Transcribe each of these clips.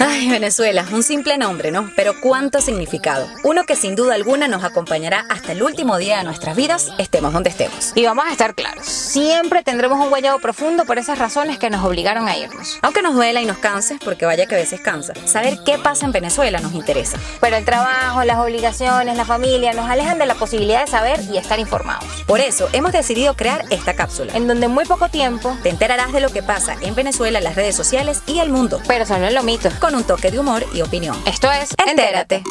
Ay, Venezuela, un simple nombre, ¿no? Pero cuánto significado. Uno que sin duda alguna nos acompañará hasta el último día de nuestras vidas, estemos donde estemos. Y vamos a estar claros, siempre tendremos un guayabo profundo por esas razones que nos obligaron a irnos. Aunque nos duela y nos canse, porque vaya que a veces cansa, saber qué pasa en Venezuela nos interesa. Pero el trabajo, las obligaciones, la familia nos alejan de la posibilidad de saber y estar informados. Por eso hemos decidido crear esta cápsula, En donde en muy poco tiempo, te enterarás de lo que pasa en Venezuela, las redes sociales y el mundo, pero solo en lo mito. con un toque de humor y opinión. Esto es Entérate.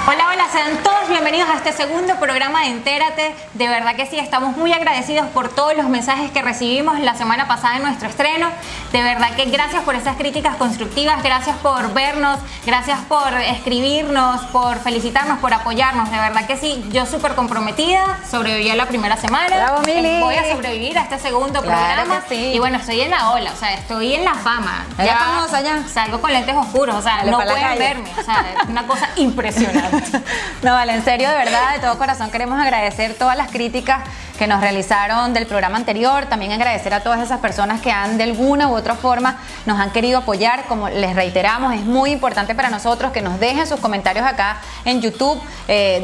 Hola, hola, sean todos bienvenidos a este segundo programa de Entérate. De verdad que sí, estamos muy agradecidos por todos los mensajes que recibimos la semana pasada en nuestro estreno. De verdad que gracias por esas críticas constructivas, gracias por vernos, gracias por escribirnos, por felicitarnos, por apoyarnos. De verdad que sí, yo súper comprometida, sobreviví a la primera semana. ¡Bravo, Mili! Voy a sobrevivir a este segundo programa. que sí. Y bueno, estoy en la ola, o sea, estoy en la fama. Ya famosa, ya. Salgo con lentes oscuros, o sea, Dale no pa' la pueden calle. verme, o sea, es una cosa impresionante. No, vale, en serio, de verdad, de todo corazón queremos agradecer todas las críticas que nos realizaron del programa anterior, también agradecer a todas esas personas que de alguna u otra forma nos han querido apoyar. Como les reiteramos, es muy importante para nosotros que nos dejen sus comentarios acá en YouTube,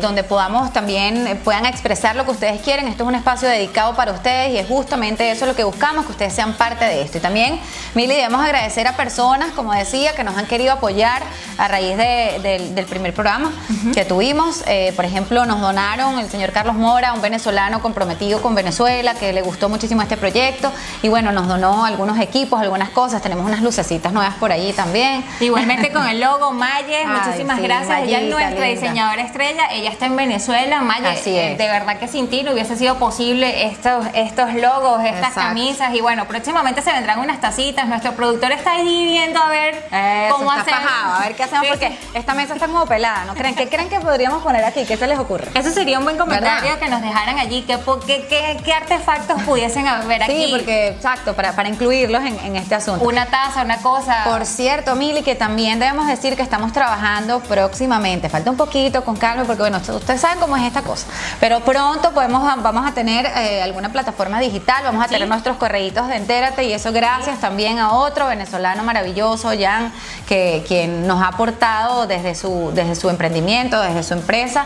donde puedan expresar lo que ustedes quieren. Esto es un espacio dedicado para ustedes y es justamente eso lo que buscamos, que ustedes sean parte de esto. Y también, Mili, debemos agradecer a personas, como decía, que nos han querido apoyar a raíz del primer programa que tuvimos. Por ejemplo, nos donaron el señor Carlos Mora, un venezolano comprometido con Venezuela, que le gustó muchísimo este proyecto, y bueno, nos donó algunos equipos, algunas cosas. Tenemos unas lucecitas nuevas por allí también. Igualmente con el logo Maye, Ay, muchísimas sí, gracias. Ella es Mayita, nuestra linda. diseñadora estrella, ella está en Venezuela. Maye, Así es. de verdad que sin ti no hubiese sido posible estos logos, estas Exacto. camisas. Y bueno, próximamente se vendrán unas tacitas. Nuestro productor está ahí viendo a ver cómo está hacer. fajado, a ver qué hacemos, Sí, porque sí. esta mesa está como pelada, ¿no creen? ¿Qué creen que podríamos poner aquí? ¿Qué se les ocurre? Eso sería un buen comentario, ¿Verdad? que nos dejaran allí, qué artefactos pudiesen haber aquí. Sí, porque, exacto, para incluirlos en este asunto. Una taza, una cosa. Por cierto, Mili, que también debemos decir que estamos trabajando próximamente. Falta un poquito, con calma, porque bueno, ustedes saben cómo es esta cosa. Pero pronto vamos a tener alguna plataforma digital, vamos a tener nuestros correitos de Entérate, y eso gracias también a otro venezolano maravilloso, Jan, quien nos ha aportado desde su emprendimiento, desde su empresa,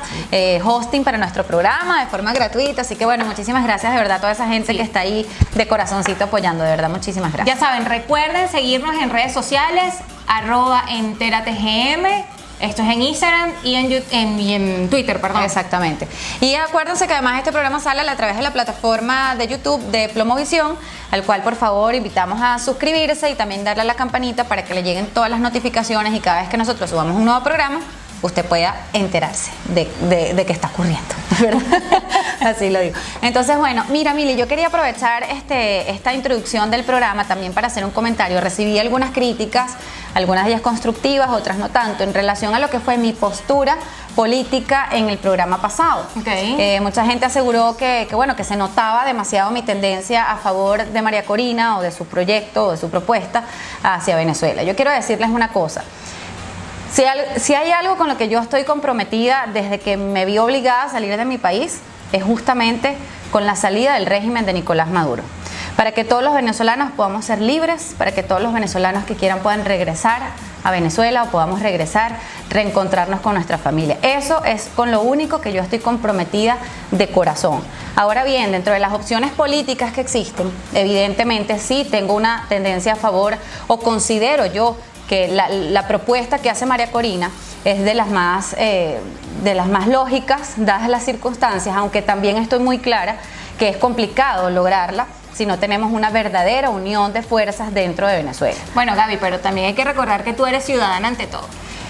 hosting para nuestro programa de forma gratuita. Así que bueno, muchísimas gracias de verdad a toda esa gente que está ahí de corazoncito apoyando, de verdad, muchísimas gracias. Ya saben, recuerden seguirnos en redes sociales, @entérategm. Esto es en Instagram y en Twitter, perdón. Exactamente. Y acuérdense que además este programa sale a través de la plataforma de YouTube de Plomovisión, al cual por favor invitamos a suscribirse y también darle a la campanita para que le lleguen todas las notificaciones, y cada vez que nosotros subamos un nuevo programa, usted pueda enterarse de qué está ocurriendo, ¿verdad? Así lo digo. Entonces, bueno, mira, Mili, yo quería aprovechar esta introducción del programa también para hacer un comentario. Recibí algunas críticas, algunas de ellas constructivas, otras no tanto, en relación a lo que fue mi postura política en el programa pasado. Okay. Mucha gente aseguró que se notaba demasiado mi tendencia a favor de María Corina, o de su proyecto, o de su propuesta hacia Venezuela. Yo quiero decirles una cosa. Si hay algo con lo que yo estoy comprometida desde que me vi obligada a salir de mi país, es justamente con la salida del régimen de Nicolás Maduro. Para que todos los venezolanos podamos ser libres, para que todos los venezolanos que quieran puedan regresar a Venezuela, o podamos regresar, reencontrarnos con nuestra familia. Eso es con lo único que yo estoy comprometida de corazón. Ahora bien, dentro de las opciones políticas que existen, evidentemente sí tengo una tendencia a favor, o considero yo que la propuesta que hace María Corina es de las más lógicas, dadas las circunstancias, aunque también estoy muy clara que es complicado lograrla si no tenemos una verdadera unión de fuerzas dentro de Venezuela. Bueno, Gaby, pero también hay que recordar que tú eres ciudadana ante todo.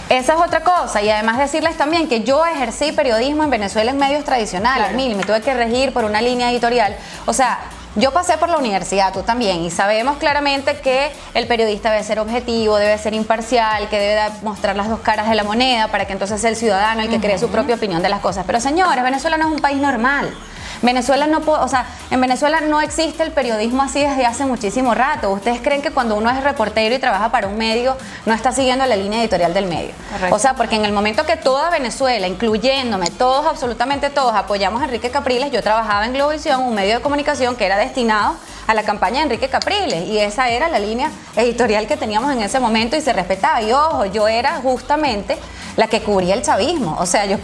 Esa es otra cosa, y además decirles también que yo ejercí periodismo en Venezuela en medios tradicionales, Claro. Mil, me tuve que regir por una línea editorial, o sea, yo pasé por la universidad, tú también, y sabemos claramente que el periodista debe ser objetivo, debe ser imparcial, que debe mostrar las dos caras de la moneda, para que entonces sea el ciudadano el que cree su propia opinión de las cosas. Pero señores, Venezuela no es un país normal. Venezuela no puede, o sea, en Venezuela no existe el periodismo así desde hace muchísimo rato. ¿Ustedes creen que cuando uno es reportero y trabaja para un medio, no está siguiendo la línea editorial del medio? Correcto. O sea, porque en el momento que toda Venezuela, incluyéndome, todos, absolutamente todos, apoyamos a Enrique Capriles, yo trabajaba en Globovisión, un medio de comunicación que era destinado a la campaña de Enrique Capriles, y esa era la línea editorial que teníamos en ese momento y se respetaba. Y ojo, yo era justamente la que cubría el chavismo, o sea, yo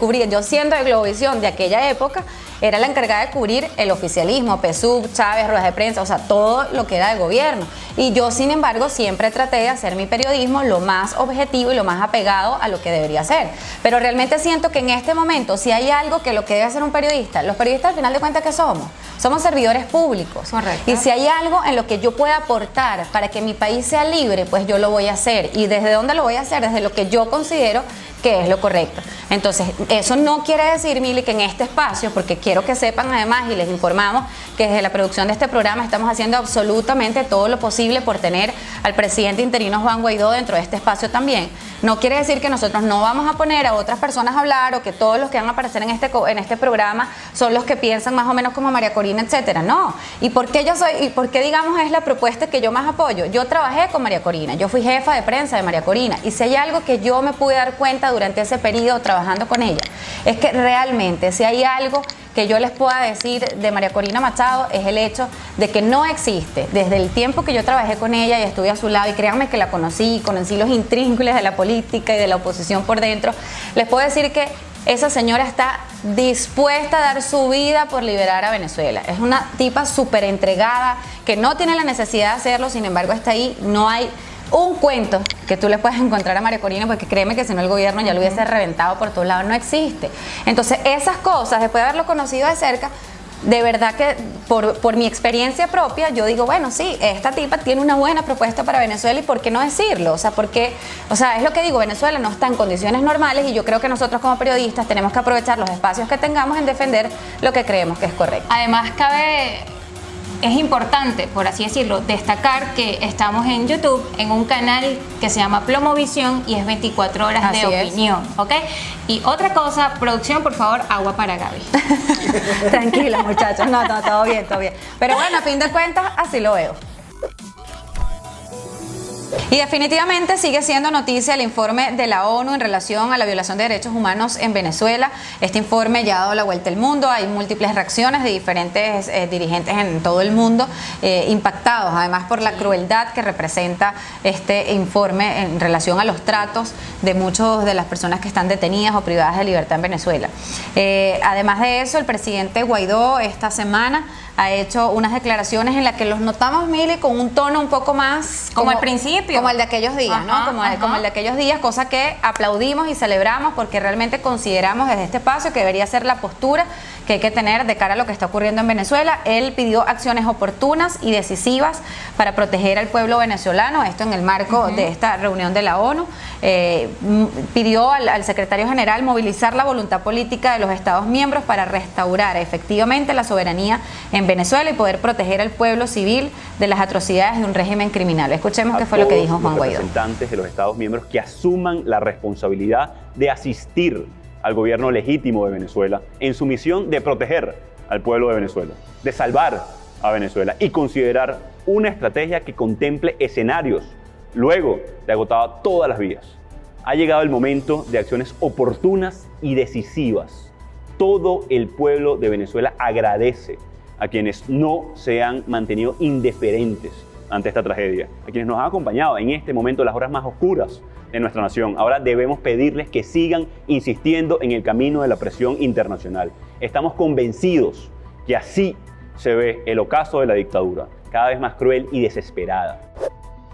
siendo de Globovisión de aquella época, era la encargada de cubrir el oficialismo, PSUV, Chávez, ruedas de prensa, o sea, todo lo que era de gobierno. Y yo, sin embargo, siempre traté de hacer mi periodismo lo más objetivo y lo más apegado a lo que debería ser. Pero realmente siento que en este momento, si hay algo que lo que debe hacer un periodista, los periodistas al final de cuentas, ¿qué somos? Somos servidores públicos. Correcto. Y si hay algo en lo que yo pueda aportar para que mi país sea libre, pues yo lo voy a hacer. ¿Y desde dónde lo voy a hacer? Desde lo que yo considero que es lo correcto. Entonces, eso no quiere decir, Mili, que en este espacio, porque quiero que sepan además y les informamos que desde la producción de este programa estamos haciendo absolutamente todo lo posible por tener al presidente interino Juan Guaidó dentro de este espacio también. No quiere decir que nosotros no vamos a poner a otras personas a hablar o que todos los que van a aparecer en este programa son los que piensan más o menos como María Corina, etcétera. No. ¿Y por qué digamos es la propuesta que yo más apoyo? Yo trabajé con María Corina, yo fui jefa de prensa de María Corina, y si hay algo que yo me pude dar cuenta durante ese periodo trabajando con ella, es que realmente si hay algo que yo les pueda decir de María Corina Machado es el hecho de que no existe, desde el tiempo que yo trabajé con ella y estuve a su lado, y créanme que la conocí los intrínculos de la política y de la oposición por dentro, les puedo decir que esa señora está dispuesta a dar su vida por liberar a Venezuela. Es una tipa súper entregada, que no tiene la necesidad de hacerlo, sin embargo está ahí. No hay un cuento que tú le puedas encontrar a María Corina, porque créeme que si no el gobierno ya lo hubiese reventado por todos lados. No existe. Entonces esas cosas, después de haberlo conocido de cerca, de verdad que por mi experiencia propia, yo digo, bueno, sí, esta tipa tiene una buena propuesta para Venezuela, y ¿por qué no decirlo? O sea, es lo que digo, Venezuela no está en condiciones normales, y yo creo que nosotros como periodistas tenemos que aprovechar los espacios que tengamos en defender lo que creemos que es correcto. Además, es importante, por así decirlo, destacar que estamos en YouTube, en un canal que se llama Plomovisión, y es 24 horas Así de es. opinión, ¿ok? Y otra cosa, producción, por favor, agua para Gaby. Tranquila, muchachos, no, todo bien, todo bien. Pero bueno, a fin de cuentas, así lo veo. Y definitivamente sigue siendo noticia el informe de la ONU en relación a la violación de derechos humanos en Venezuela. Este informe ya ha dado la vuelta al mundo, hay múltiples reacciones de diferentes dirigentes en todo el mundo impactados, además por la crueldad que representa este informe en relación a los tratos de muchas de las personas que están detenidas o privadas de libertad en Venezuela. Además de eso, el presidente Guaidó esta semana ha hecho unas declaraciones en las que los notamos, Mili, con un tono un poco más... Como al principio. Como el de aquellos días, Ajá, ¿no? Como el de aquellos días, cosa que aplaudimos y celebramos, porque realmente consideramos desde este espacio que debería ser la postura que hay que tener de cara a lo que está ocurriendo en Venezuela. Él pidió acciones oportunas y decisivas para proteger al pueblo venezolano, esto en el marco de esta reunión de la ONU. Pidió al secretario general movilizar la voluntad política de los Estados miembros para restaurar efectivamente la soberanía en Venezuela y poder proteger al pueblo civil de las atrocidades de un régimen criminal. Escuchemos qué fue lo que dijo Juan Guaidó. Representantes de los Estados miembros que asuman la responsabilidad de asistir al gobierno legítimo de Venezuela en su misión de proteger al pueblo de Venezuela, de salvar a Venezuela y considerar una estrategia que contemple escenarios luego de agotar todas las vías. Ha llegado el momento de acciones oportunas y decisivas. Todo el pueblo de Venezuela agradece a quienes no se han mantenido indiferentes ante esta tragedia, a quienes nos han acompañado en este momento, las horas más oscuras de nuestra nación. Ahora debemos pedirles que sigan insistiendo en el camino de la presión internacional. Estamos convencidos que así se ve el ocaso de la dictadura, cada vez más cruel y desesperada.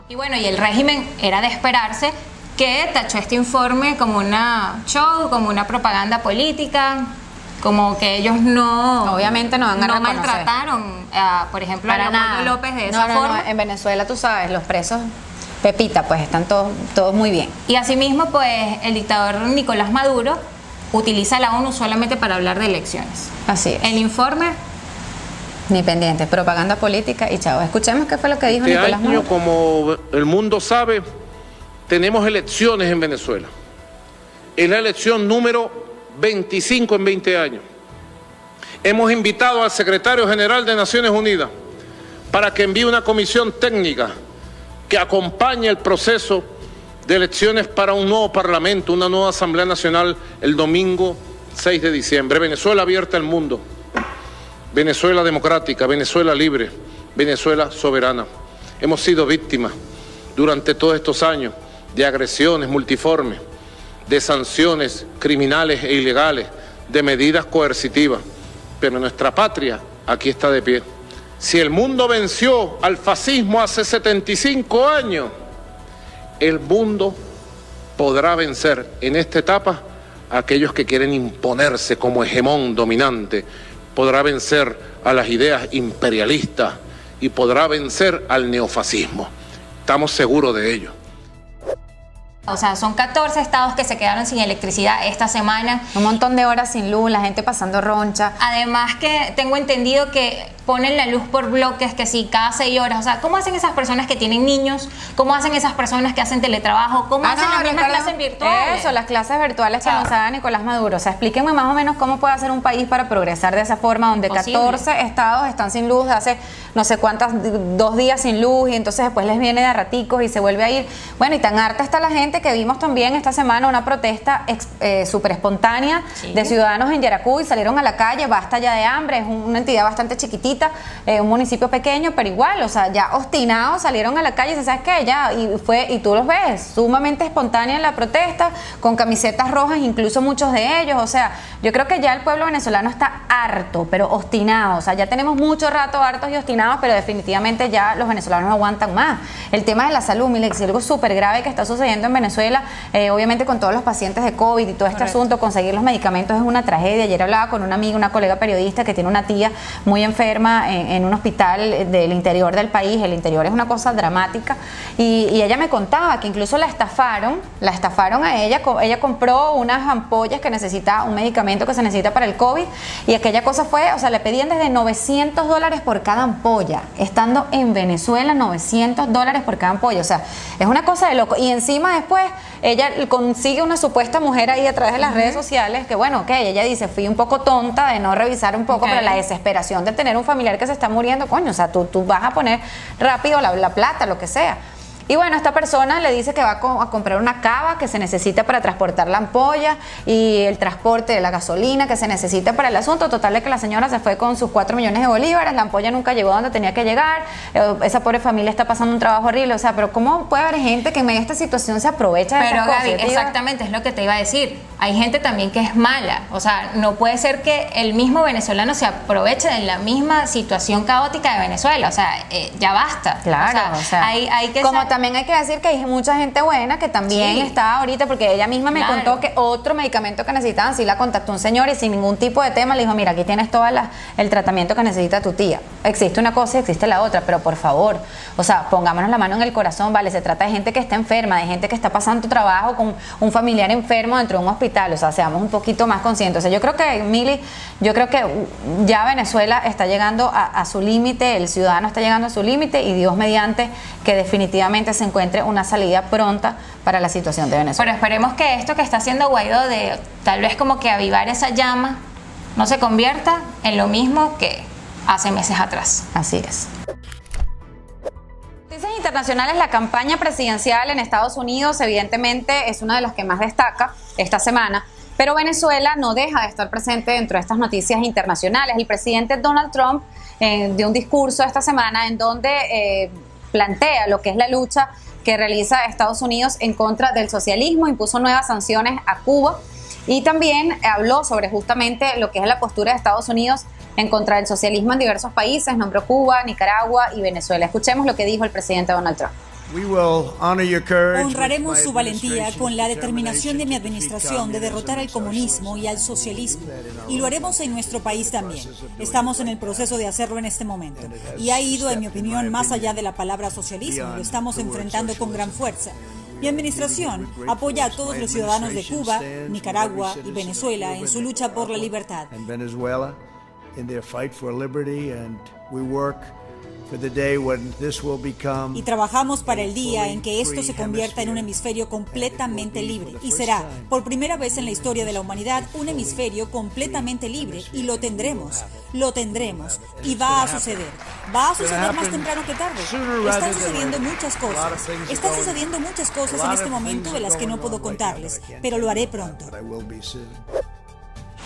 Y bueno, y el régimen era de esperarse que tachó este informe como una show, como una propaganda política, como que ellos obviamente no van a reconocer. Maltrataron, por ejemplo, Para a Leopoldo nada. López de esa forma. No, en Venezuela, tú sabes, los presos, Pepita, pues están todos muy bien. Y asimismo, pues el dictador Nicolás Maduro utiliza la ONU solamente para hablar de elecciones. Así es. El informe... Ni pendiente, propaganda política y chao. Escuchemos qué fue lo que dijo Este Nicolás año, Maduro. como el mundo sabe, tenemos elecciones en Venezuela. Es la elección número 25 en 20 años. Hemos invitado al secretario general de Naciones Unidas para que envíe una comisión técnica que acompañe el proceso de elecciones para un nuevo parlamento, una nueva Asamblea Nacional el domingo 6 de diciembre. Venezuela abierta al mundo. Venezuela democrática, Venezuela libre, Venezuela soberana. Hemos sido víctimas durante todos estos años de agresiones multiformes, de sanciones criminales e ilegales, de medidas coercitivas. Pero nuestra patria aquí está de pie. Si el mundo venció al fascismo hace 75 años, el mundo podrá vencer en esta etapa a aquellos que quieren imponerse como hegemón dominante, podrá vencer a las ideas imperialistas y podrá vencer al neofascismo. Estamos seguros de ello. O sea, son 14 estados que se quedaron sin electricidad esta semana. Un montón de horas sin luz, la gente pasando roncha. Además que tengo entendido que ponen la luz por bloques, que sí, cada 6 horas. O sea, ¿cómo hacen esas personas que tienen niños? ¿Cómo hacen esas personas que hacen teletrabajo? ¿Cómo hacen las mismas clases virtuales? Eso, las clases virtuales que anunciaba Nicolás Maduro. O sea, explíquenme más o menos cómo puede hacer un país para progresar de esa forma, donde Posible. 14 estados están sin luz hace no sé cuántas, 2 días sin luz, y entonces después les viene de raticos y se vuelve a ir. Bueno, y tan harta está la gente que vimos también esta semana una protesta súper espontánea de ciudadanos en Yaracuy, salieron a la calle, basta ya de hambre, es una entidad bastante chiquitita, un municipio pequeño, pero igual, o sea, ya obstinados salieron a la calle, ¿sabes qué? Ya, y tú los ves, sumamente espontánea en la protesta, con camisetas rojas, incluso muchos de ellos, o sea, yo creo que ya el pueblo venezolano está harto, pero obstinado, o sea, ya tenemos mucho rato hartos y obstinados, pero definitivamente ya los venezolanos no aguantan más. El tema de la salud, Milex, algo súper grave que está sucediendo en Venezuela, obviamente con todos los pacientes de COVID y todo este asunto, conseguir los medicamentos es una tragedia. Ayer hablaba con una amiga, una colega periodista que tiene una tía muy enferma en un hospital del interior del país. El interior es una cosa dramática, y ella me contaba que incluso la estafaron a ella. Ella compró unas ampollas que necesita, un medicamento que se necesita para el COVID, y aquella cosa fue, o sea, le pedían desde $900 por cada ampolla, estando en Venezuela, $900 por cada ampolla, o sea, es una cosa de loco. Y encima después ella consigue una supuesta mujer ahí a través de las redes sociales, que bueno, ella dice, fui un poco tonta de no revisar un poco, pero la desesperación de tener un familiar que se está muriendo, coño, o sea, tú vas a poner rápido la plata, lo que sea. Y bueno, esta persona le dice que va a comprar una cava que se necesita para transportar la ampolla, y el transporte de la gasolina que se necesita para el asunto. Total de que la señora se fue con sus 4 millones de bolívares, la ampolla nunca llegó donde tenía que llegar, esa pobre familia está pasando un trabajo horrible. O sea, pero ¿cómo puede haber gente que en medio de esta situación se aprovecha de esas cosas? Pero Gaby, exactamente, es lo que te iba a decir. Hay gente también que es mala. O sea, no puede ser que el mismo venezolano se aproveche de la misma situación caótica de Venezuela. O sea, ya basta. Claro, o sea hay que como también hay que decir que hay mucha gente buena que también está ahorita, porque ella misma me contó que otro medicamento que necesitaban, sí la contactó un señor y sin ningún tipo de tema le dijo, mira, aquí tienes todo el tratamiento que necesita tu tía. Existe una cosa y existe la otra, pero por favor, o sea, pongámonos la mano en el corazón, ¿vale? Se trata de gente que está enferma, de gente que está pasando trabajo con un familiar enfermo dentro de un hospital, o sea, seamos un poquito más conscientes. O sea, yo creo que, Mili, ya Venezuela está llegando a su límite, el ciudadano está llegando a su límite, y Dios mediante que definitivamente se encuentre una salida pronta para la situación de Venezuela. Pero esperemos que esto que está haciendo Guaidó, de tal vez como que avivar esa llama, no se convierta en lo mismo que hace meses atrás. Así es. Noticias internacionales, la campaña presidencial en Estados Unidos evidentemente es una de las que más destaca esta semana, pero Venezuela no deja de estar presente dentro de estas noticias internacionales. El presidente Donald Trump dio un discurso esta semana en donde plantea lo que es la lucha que realiza Estados Unidos en contra del socialismo, impuso nuevas sanciones a Cuba, y también habló sobre justamente lo que es la postura de Estados Unidos en contra del socialismo en diversos países, nombró Cuba, Nicaragua y Venezuela. Escuchemos lo que dijo el presidente Donald Trump. Honraremos su valentía con la determinación de mi administración de derrotar al comunismo y al socialismo, y lo haremos en nuestro país también. Estamos en el proceso de hacerlo en este momento, y ha ido, en mi opinión, más allá de la palabra socialismo. Lo estamos enfrentando con gran fuerza. Mi administración apoya a todos los ciudadanos de Cuba, Nicaragua y Venezuela en su lucha por la libertad. Y trabajamos para el día en que esto se convierta en un hemisferio completamente libre. Y será, por primera vez en la historia de la humanidad, un hemisferio completamente libre. Y lo tendremos. Y va a suceder. Va a suceder más temprano que tarde. Están sucediendo muchas cosas en este momento de las que no puedo contarles, pero lo haré pronto.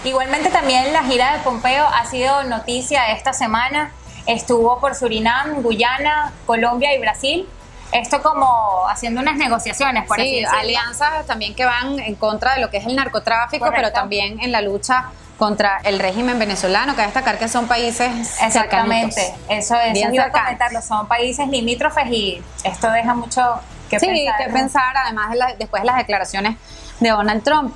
Igualmente también la gira de Pompeo ha sido noticia esta semana. Estuvo por Surinam, Guyana, Colombia y Brasil. Esto como haciendo unas negociaciones, por así Sí, decirlo. alianzas también que van en contra de lo que es el narcotráfico, Correcto. pero también en la lucha contra el régimen venezolano. Cabe destacar que son países Exactamente, cercanitos. eso es, Bien iba a cercanos. comentarlo, son países limítrofes y esto deja mucho que Sí, pensar. que pensar, además después de las declaraciones de Donald Trump.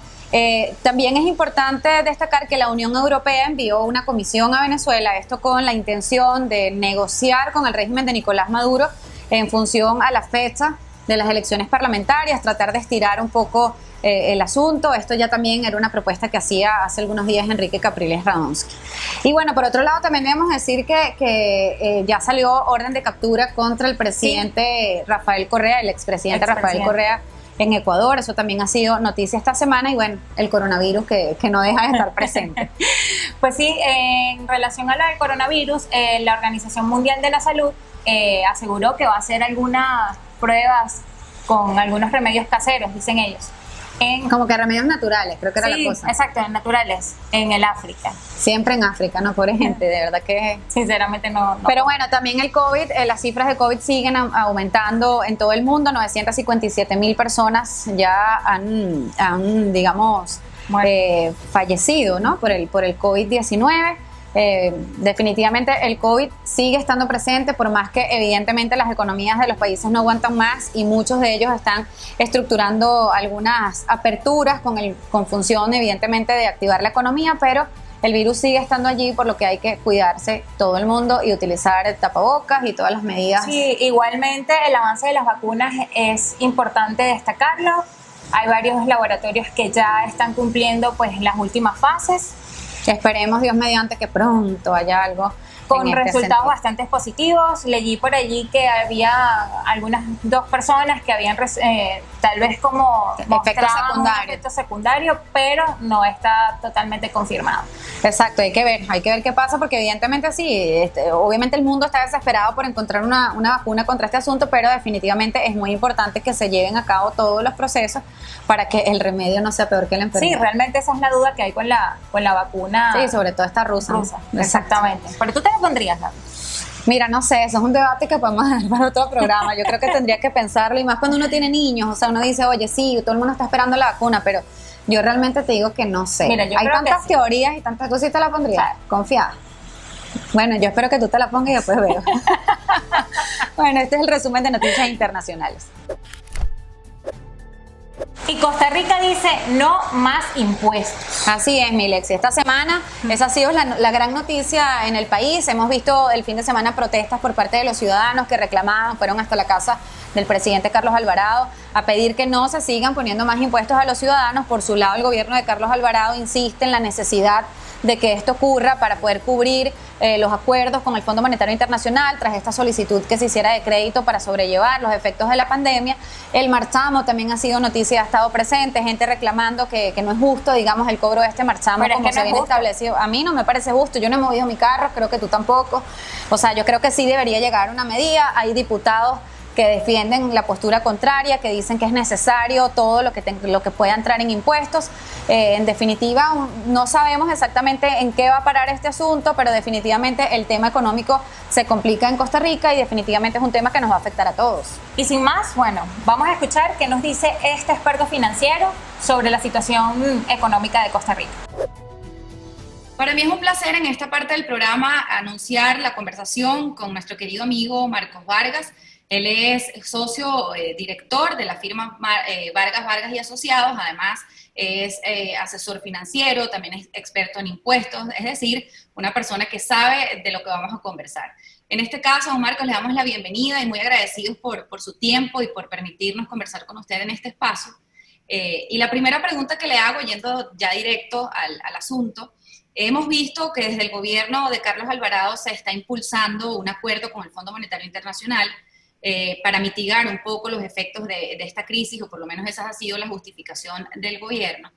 También es importante destacar que la Unión Europea envió una comisión a Venezuela, esto con la intención de negociar con el régimen de Nicolás Maduro en función a la fecha de las elecciones parlamentarias, tratar de estirar un poco el asunto. Esto ya también era una propuesta que hacía hace algunos días Enrique Capriles Radonsky. Y bueno, por otro lado también debemos decir que ya salió orden de captura contra el presidente Rafael Correa, el expresidente Rafael Correa en Ecuador. Eso también ha sido noticia esta semana y bueno, el coronavirus que no deja de estar presente. Pues sí, en relación a lo del coronavirus, la Organización Mundial de la Salud aseguró que va a hacer algunas pruebas con algunos remedios caseros, dicen ellos. Como que remedios naturales, creo que era Sí, la cosa. exacto, naturales, en el África. Siempre en África, ¿no? Pobre gente, de verdad que... Sinceramente no. Pero bueno, también el COVID, las cifras de COVID siguen aumentando en todo el mundo. 957,000 personas ya han digamos, fallecido, ¿no? Por el COVID-19. Definitivamente el COVID sigue estando presente, por más que evidentemente las economías de los países no aguantan más y muchos de ellos están estructurando algunas aperturas con función evidentemente de activar la economía, pero el virus sigue estando allí, por lo que hay que cuidarse todo el mundo y utilizar tapabocas y todas las medidas. Sí, igualmente el avance de las vacunas es importante destacarlo. Hay varios laboratorios que ya están cumpliendo pues las últimas fases. Esperemos, Dios mediante, que pronto haya algo con en este resultados sentido. bastante positivos. Leí por allí que había algunas 2 personas que habían tal vez como mostrado un efecto secundario, pero no está totalmente confirmado. Exacto, hay que ver qué pasa, porque evidentemente sí, obviamente el mundo está desesperado por encontrar una vacuna contra este asunto, pero definitivamente es muy importante que se lleven a cabo todos los procesos para que el remedio no sea peor que la enfermedad. Sí, realmente esa es la duda que hay con la vacuna. Sí, sobre todo esta rusa. Exactamente. Pero tú te la pondrías, Gaby. Mira, no sé, eso es un debate que podemos dar para otro programa. Yo creo que tendría que pensarlo, y más cuando uno tiene niños. O sea, uno dice, oye, sí, todo el mundo está esperando la vacuna, pero yo realmente te digo que no sé. Mira, yo hay creo tantas que sí. teorías y tantas cosas, y te la pondrías, Claro. confiada. Bueno, yo espero que tú te la pongas y después veo. Bueno, este es el resumen de noticias internacionales. Y Costa Rica dice no más impuestos. Así es, Milexi. Esta semana esa ha sido la gran noticia en el país. Hemos visto el fin de semana protestas por parte de los ciudadanos que reclamaban, fueron hasta la casa del presidente Carlos Alvarado a pedir que no se sigan poniendo más impuestos a los ciudadanos. Por su lado, el gobierno de Carlos Alvarado insiste en la necesidad de que esto ocurra para poder cubrir los acuerdos con el Fondo Monetario Internacional tras esta solicitud que se hiciera de crédito para sobrellevar los efectos de la pandemia. El marchamo también ha sido noticia, ha estado presente, gente reclamando que no es justo, digamos, el cobro de este marchamo Pero es como que se no es viene justo. establecido. A mí no me parece justo, yo no he movido mi carro, creo que tú tampoco. O sea, yo creo que sí debería llegar una medida. Hay diputados que defienden la postura contraria, que dicen que es necesario todo lo que pueda entrar en impuestos. En definitiva, no sabemos exactamente en qué va a parar este asunto, pero definitivamente el tema económico se complica en Costa Rica y definitivamente es un tema que nos va a afectar a todos. Y sin más, bueno, vamos a escuchar qué nos dice este experto financiero sobre la situación económica de Costa Rica. Para mí es un placer en esta parte del programa anunciar la conversación con nuestro querido amigo Marcos Vargas. Él es socio director de la firma Vargas y Asociados, además es asesor financiero, también es experto en impuestos, es decir, una persona que sabe de lo que vamos a conversar. En este caso, don Marcos, le damos la bienvenida y muy agradecidos por su tiempo y por permitirnos conversar con usted en este espacio. Y la primera pregunta que le hago, yendo ya directo al asunto, hemos visto que desde el gobierno de Carlos Alvarado se está impulsando un acuerdo con el Fondo Monetario Internacional para mitigar un poco los efectos de esta crisis, o por lo menos esa ha sido la justificación del gobierno.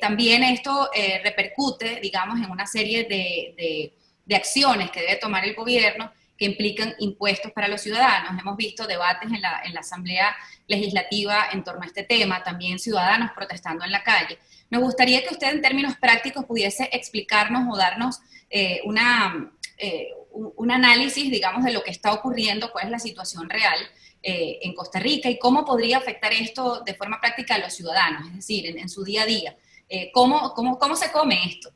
También esto repercute, digamos, en una serie de acciones que debe tomar el gobierno que implican impuestos para los ciudadanos. Hemos visto debates en la Asamblea Legislativa en torno a este tema, también ciudadanos protestando en la calle. Me gustaría que usted en términos prácticos pudiese explicarnos o darnos un análisis, digamos, de lo que está ocurriendo, cuál es la situación real en Costa Rica y cómo podría afectar esto de forma práctica a los ciudadanos, es decir, en su día a día. ¿Cómo se come esto?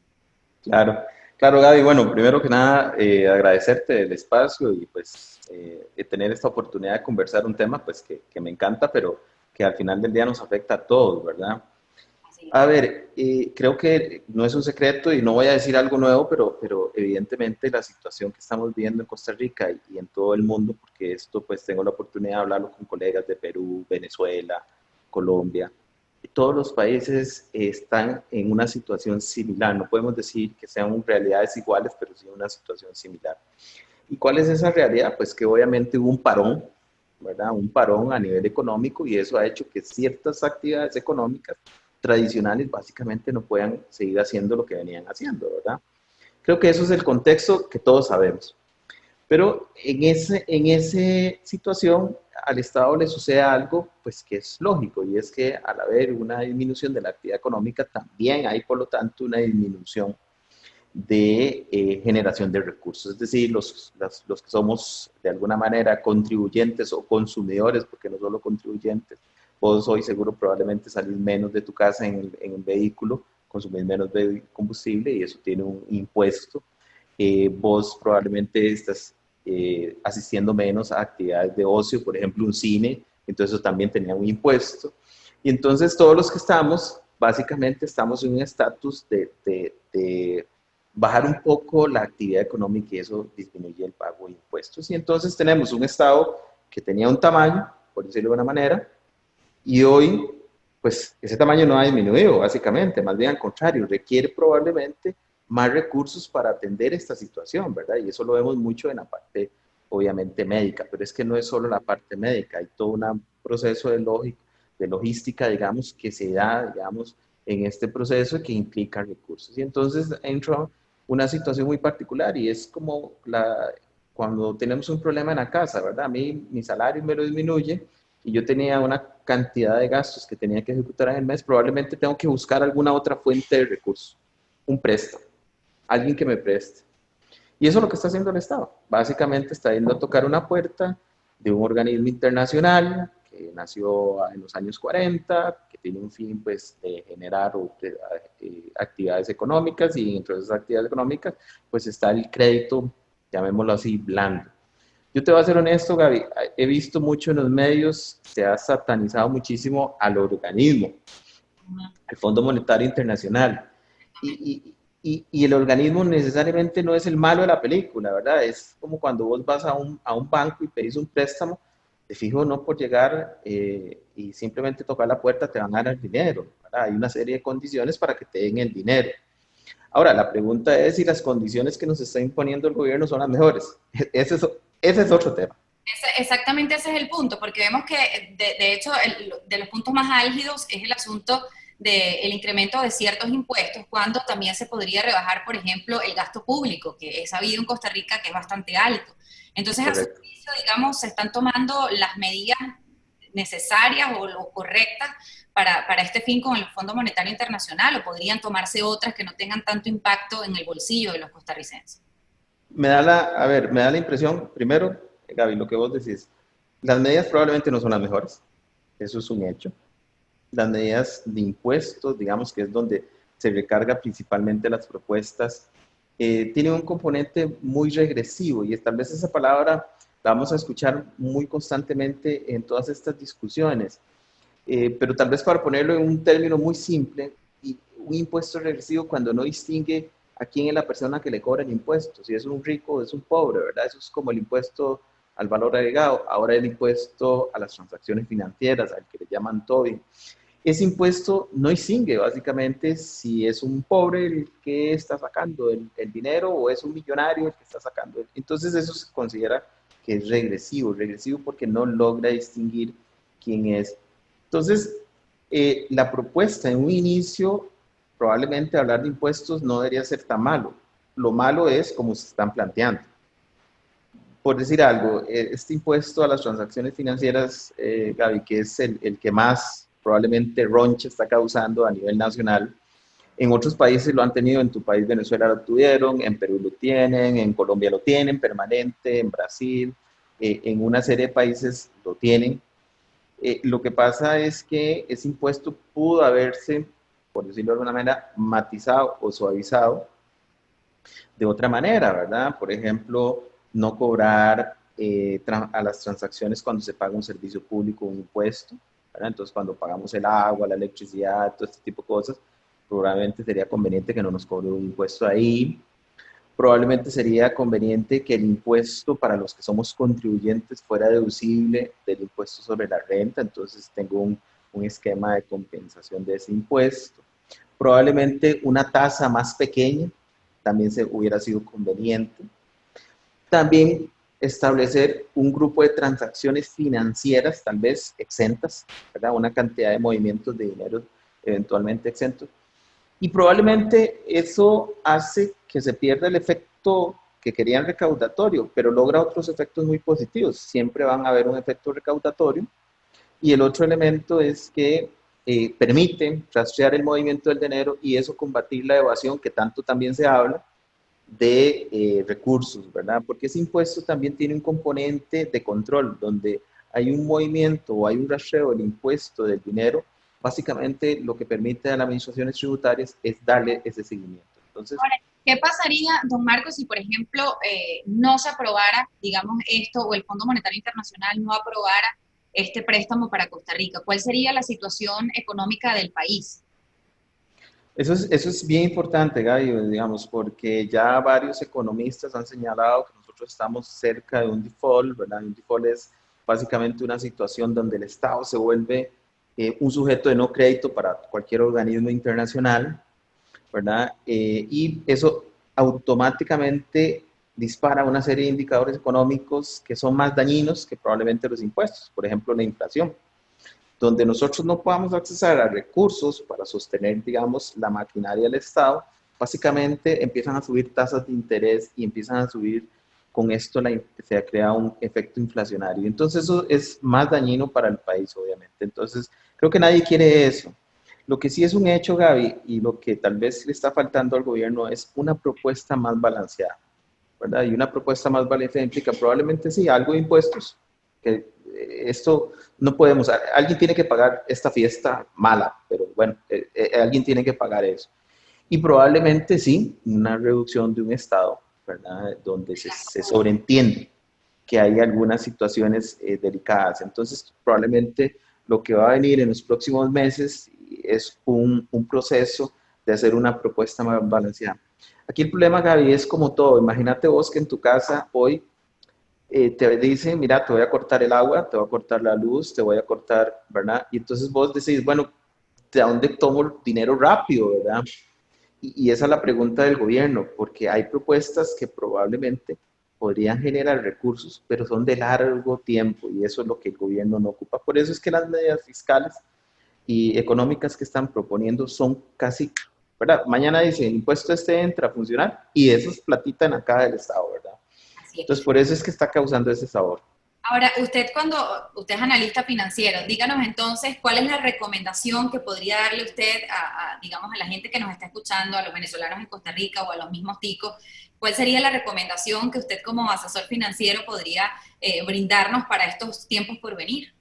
Claro, claro, Gaby. Bueno, primero que nada, agradecerte el espacio y pues de tener esta oportunidad de conversar un tema pues que me encanta, pero que al final del día nos afecta a todos, ¿verdad? A ver, creo que no es un secreto y no voy a decir algo nuevo, pero evidentemente la situación que estamos viendo en Costa Rica y en todo el mundo, porque esto pues tengo la oportunidad de hablarlo con colegas de Perú, Venezuela, Colombia, todos los países están en una situación similar. No podemos decir que sean realidades iguales, pero sí una situación similar. ¿Y cuál es esa realidad? Pues que obviamente hubo un parón, ¿verdad? Un parón a nivel económico y eso ha hecho que ciertas actividades económicas tradicionales básicamente no puedan seguir haciendo lo que venían haciendo, ¿verdad? Creo que eso es el contexto que todos sabemos. Pero en esa situación al Estado le sucede algo pues que es lógico y es que al haber una disminución de la actividad económica también hay por lo tanto una disminución de generación de recursos, es decir, los que somos de alguna manera contribuyentes o consumidores, porque no solo contribuyentes, vos hoy seguro probablemente salís menos de tu casa en un vehículo, consumís menos de combustible y eso tiene un impuesto. Vos probablemente estás asistiendo menos a actividades de ocio, por ejemplo un cine, entonces eso también tenía un impuesto. Y entonces todos los que estamos, básicamente estamos en un estatus de bajar un poco la actividad económica y eso disminuye el pago de impuestos. Y entonces tenemos un Estado que tenía un tamaño, por decirlo de una manera, y hoy, pues ese tamaño no ha disminuido, básicamente, más bien al contrario, requiere probablemente más recursos para atender esta situación, ¿verdad? Y eso lo vemos mucho en la parte, obviamente, médica, pero es que no es solo la parte médica, hay todo un proceso de logística, digamos, que se da, digamos, en este proceso que implica recursos. Y entonces entra una situación muy particular y es como cuando tenemos un problema en la casa, ¿verdad? A mí mi salario me lo disminuye y yo tenía una cantidad de gastos que tenía que ejecutar en el mes, probablemente tengo que buscar alguna otra fuente de recursos, un préstamo, alguien que me preste. Y eso es lo que está haciendo el Estado. Básicamente está yendo a tocar una puerta de un organismo internacional que nació en los años 40, que tiene un fin pues, de generar actividades económicas y dentro de esas actividades económicas pues está el crédito, llamémoslo así, blando. Yo te voy a ser honesto, Gaby, he visto mucho en los medios, se ha satanizado muchísimo al organismo, el Fondo Monetario Internacional, y el organismo necesariamente no es el malo de la película, ¿verdad? Es como cuando vos vas a un banco y pedís un préstamo, de fijo no por llegar y simplemente tocar la puerta te van a dar el dinero, ¿verdad? Hay una serie de condiciones para que te den el dinero. Ahora, la pregunta es si las condiciones que nos está imponiendo el gobierno son las mejores. Ese es otro tema. Exactamente ese es el punto, porque vemos que de hecho de los puntos más álgidos es el asunto del incremento de ciertos impuestos, cuando también se podría rebajar, por ejemplo, el gasto público, que es sabido en Costa Rica que es bastante alto. Entonces, a su juicio, digamos, se están tomando las medidas necesarias o correctas para este fin con el Fondo Monetario Internacional, o podrían tomarse otras que no tengan tanto impacto en el bolsillo de los costarricenses. Me da la impresión, primero, Gaby, lo que vos decís, las medidas probablemente no son las mejores, eso es un hecho. Las medidas de impuestos, digamos que es donde se recarga principalmente las propuestas, tienen un componente muy regresivo y tal vez esa palabra la vamos a escuchar muy constantemente en todas estas discusiones, pero tal vez para ponerlo en un término muy simple, un impuesto regresivo cuando no distingue a quién es la persona que le cobra el impuesto, si es un rico o es un pobre, ¿verdad? Eso es como el impuesto al valor agregado, ahora el impuesto a las transacciones financieras, al que le llaman Tobin. Ese impuesto no distingue básicamente si es un pobre el que está sacando el dinero o es un millonario el que está sacando. Entonces eso se considera que es regresivo porque no logra distinguir quién es. Entonces, la propuesta en un inicio, probablemente hablar de impuestos no debería ser tan malo. Lo malo es como se están planteando. Por decir algo, este impuesto a las transacciones financieras, Gaby, que es el que más probablemente roncha está causando a nivel nacional, En otros países lo han tenido, en tu país Venezuela lo tuvieron, en Perú lo tienen, en Colombia lo tienen permanente, en Brasil, en una serie de países lo tienen. Lo que pasa es que ese impuesto pudo haberse, por decirlo de alguna manera, matizado o suavizado de otra manera, ¿verdad? Por ejemplo, no cobrar a las transacciones cuando se paga un servicio público, un impuesto, ¿verdad? Entonces, cuando pagamos el agua, la electricidad, todo este tipo de cosas, probablemente sería conveniente que no nos cobre un impuesto ahí. Probablemente sería conveniente que el impuesto para los que somos contribuyentes fuera deducible del impuesto sobre la renta, entonces tengo un esquema de compensación de ese impuesto. Probablemente una tasa más pequeña también hubiera sido conveniente. También establecer un grupo de transacciones financieras, tal vez exentas, ¿verdad? Una cantidad de movimientos de dinero eventualmente exentos. Y probablemente eso hace que se pierda el efecto que querían recaudatorio, pero logra otros efectos muy positivos. Siempre van a haber un efecto recaudatorio. Y el otro elemento es que permite rastrear el movimiento del dinero y eso combatir la evasión que tanto también se habla de recursos, ¿verdad? Porque ese impuesto también tiene un componente de control, donde hay un movimiento o hay un rastreo del impuesto del dinero. Básicamente lo que permite a las administraciones tributarias es darle ese seguimiento. Entonces, Ahora, ¿qué pasaría, don Marcos, si por ejemplo no se aprobara, digamos, esto o el Fondo Monetario Internacional no aprobara este préstamo para Costa Rica? ¿Cuál sería la situación económica del país? eso es bien importante, Gaby, digamos, porque ya varios economistas han señalado que nosotros estamos cerca de un default, ¿verdad? Un default es básicamente una situación donde el Estado se vuelve un sujeto de no crédito para cualquier organismo internacional, ¿verdad? Y eso automáticamente dispara una serie de indicadores económicos que son más dañinos que probablemente los impuestos, por ejemplo, la inflación, donde nosotros no podamos acceder a recursos para sostener, digamos, la maquinaria del Estado, básicamente empiezan a subir tasas de interés y empiezan a subir, con esto se crea un efecto inflacionario. Entonces eso es más dañino para el país, obviamente. Entonces, creo que nadie quiere eso. Lo que sí es un hecho, Gaby, y lo que tal vez le está faltando al gobierno es una propuesta más balanceada, ¿verdad? Y una propuesta más balanceada implica probablemente sí, algo de impuestos, que esto no podemos, alguien tiene que pagar esta fiesta mala, pero bueno, alguien tiene que pagar eso. Y probablemente sí, una reducción de un Estado, ¿verdad? Donde se sobreentiende que hay algunas situaciones delicadas. Entonces, probablemente lo que va a venir en los próximos meses es un proceso de hacer una propuesta más balanceada. Aquí el problema, Gaby, es como todo. Imagínate vos que en tu casa hoy te dicen, mira, te voy a cortar el agua, te voy a cortar la luz, te voy a cortar, ¿verdad? Y entonces vos decís, bueno, ¿de dónde tomo el dinero rápido, verdad? Y esa es la pregunta del gobierno, porque hay propuestas que probablemente podrían generar recursos, pero son de largo tiempo y eso es lo que el gobierno no ocupa. Por eso es que las medidas fiscales y económicas que están proponiendo son casi, ¿verdad? Mañana dicen, el impuesto entra a funcionar y eso es platita en la caja del Estado, ¿verdad? Así es. Entonces, por eso es que está causando ese sabor. Ahora, cuando usted es analista financiero, díganos entonces cuál es la recomendación que podría darle usted digamos, a la gente que nos está escuchando, a los venezolanos en Costa Rica o a los mismos ticos. ¿Cuál sería la recomendación que usted como asesor financiero podría brindarnos para estos tiempos por venir?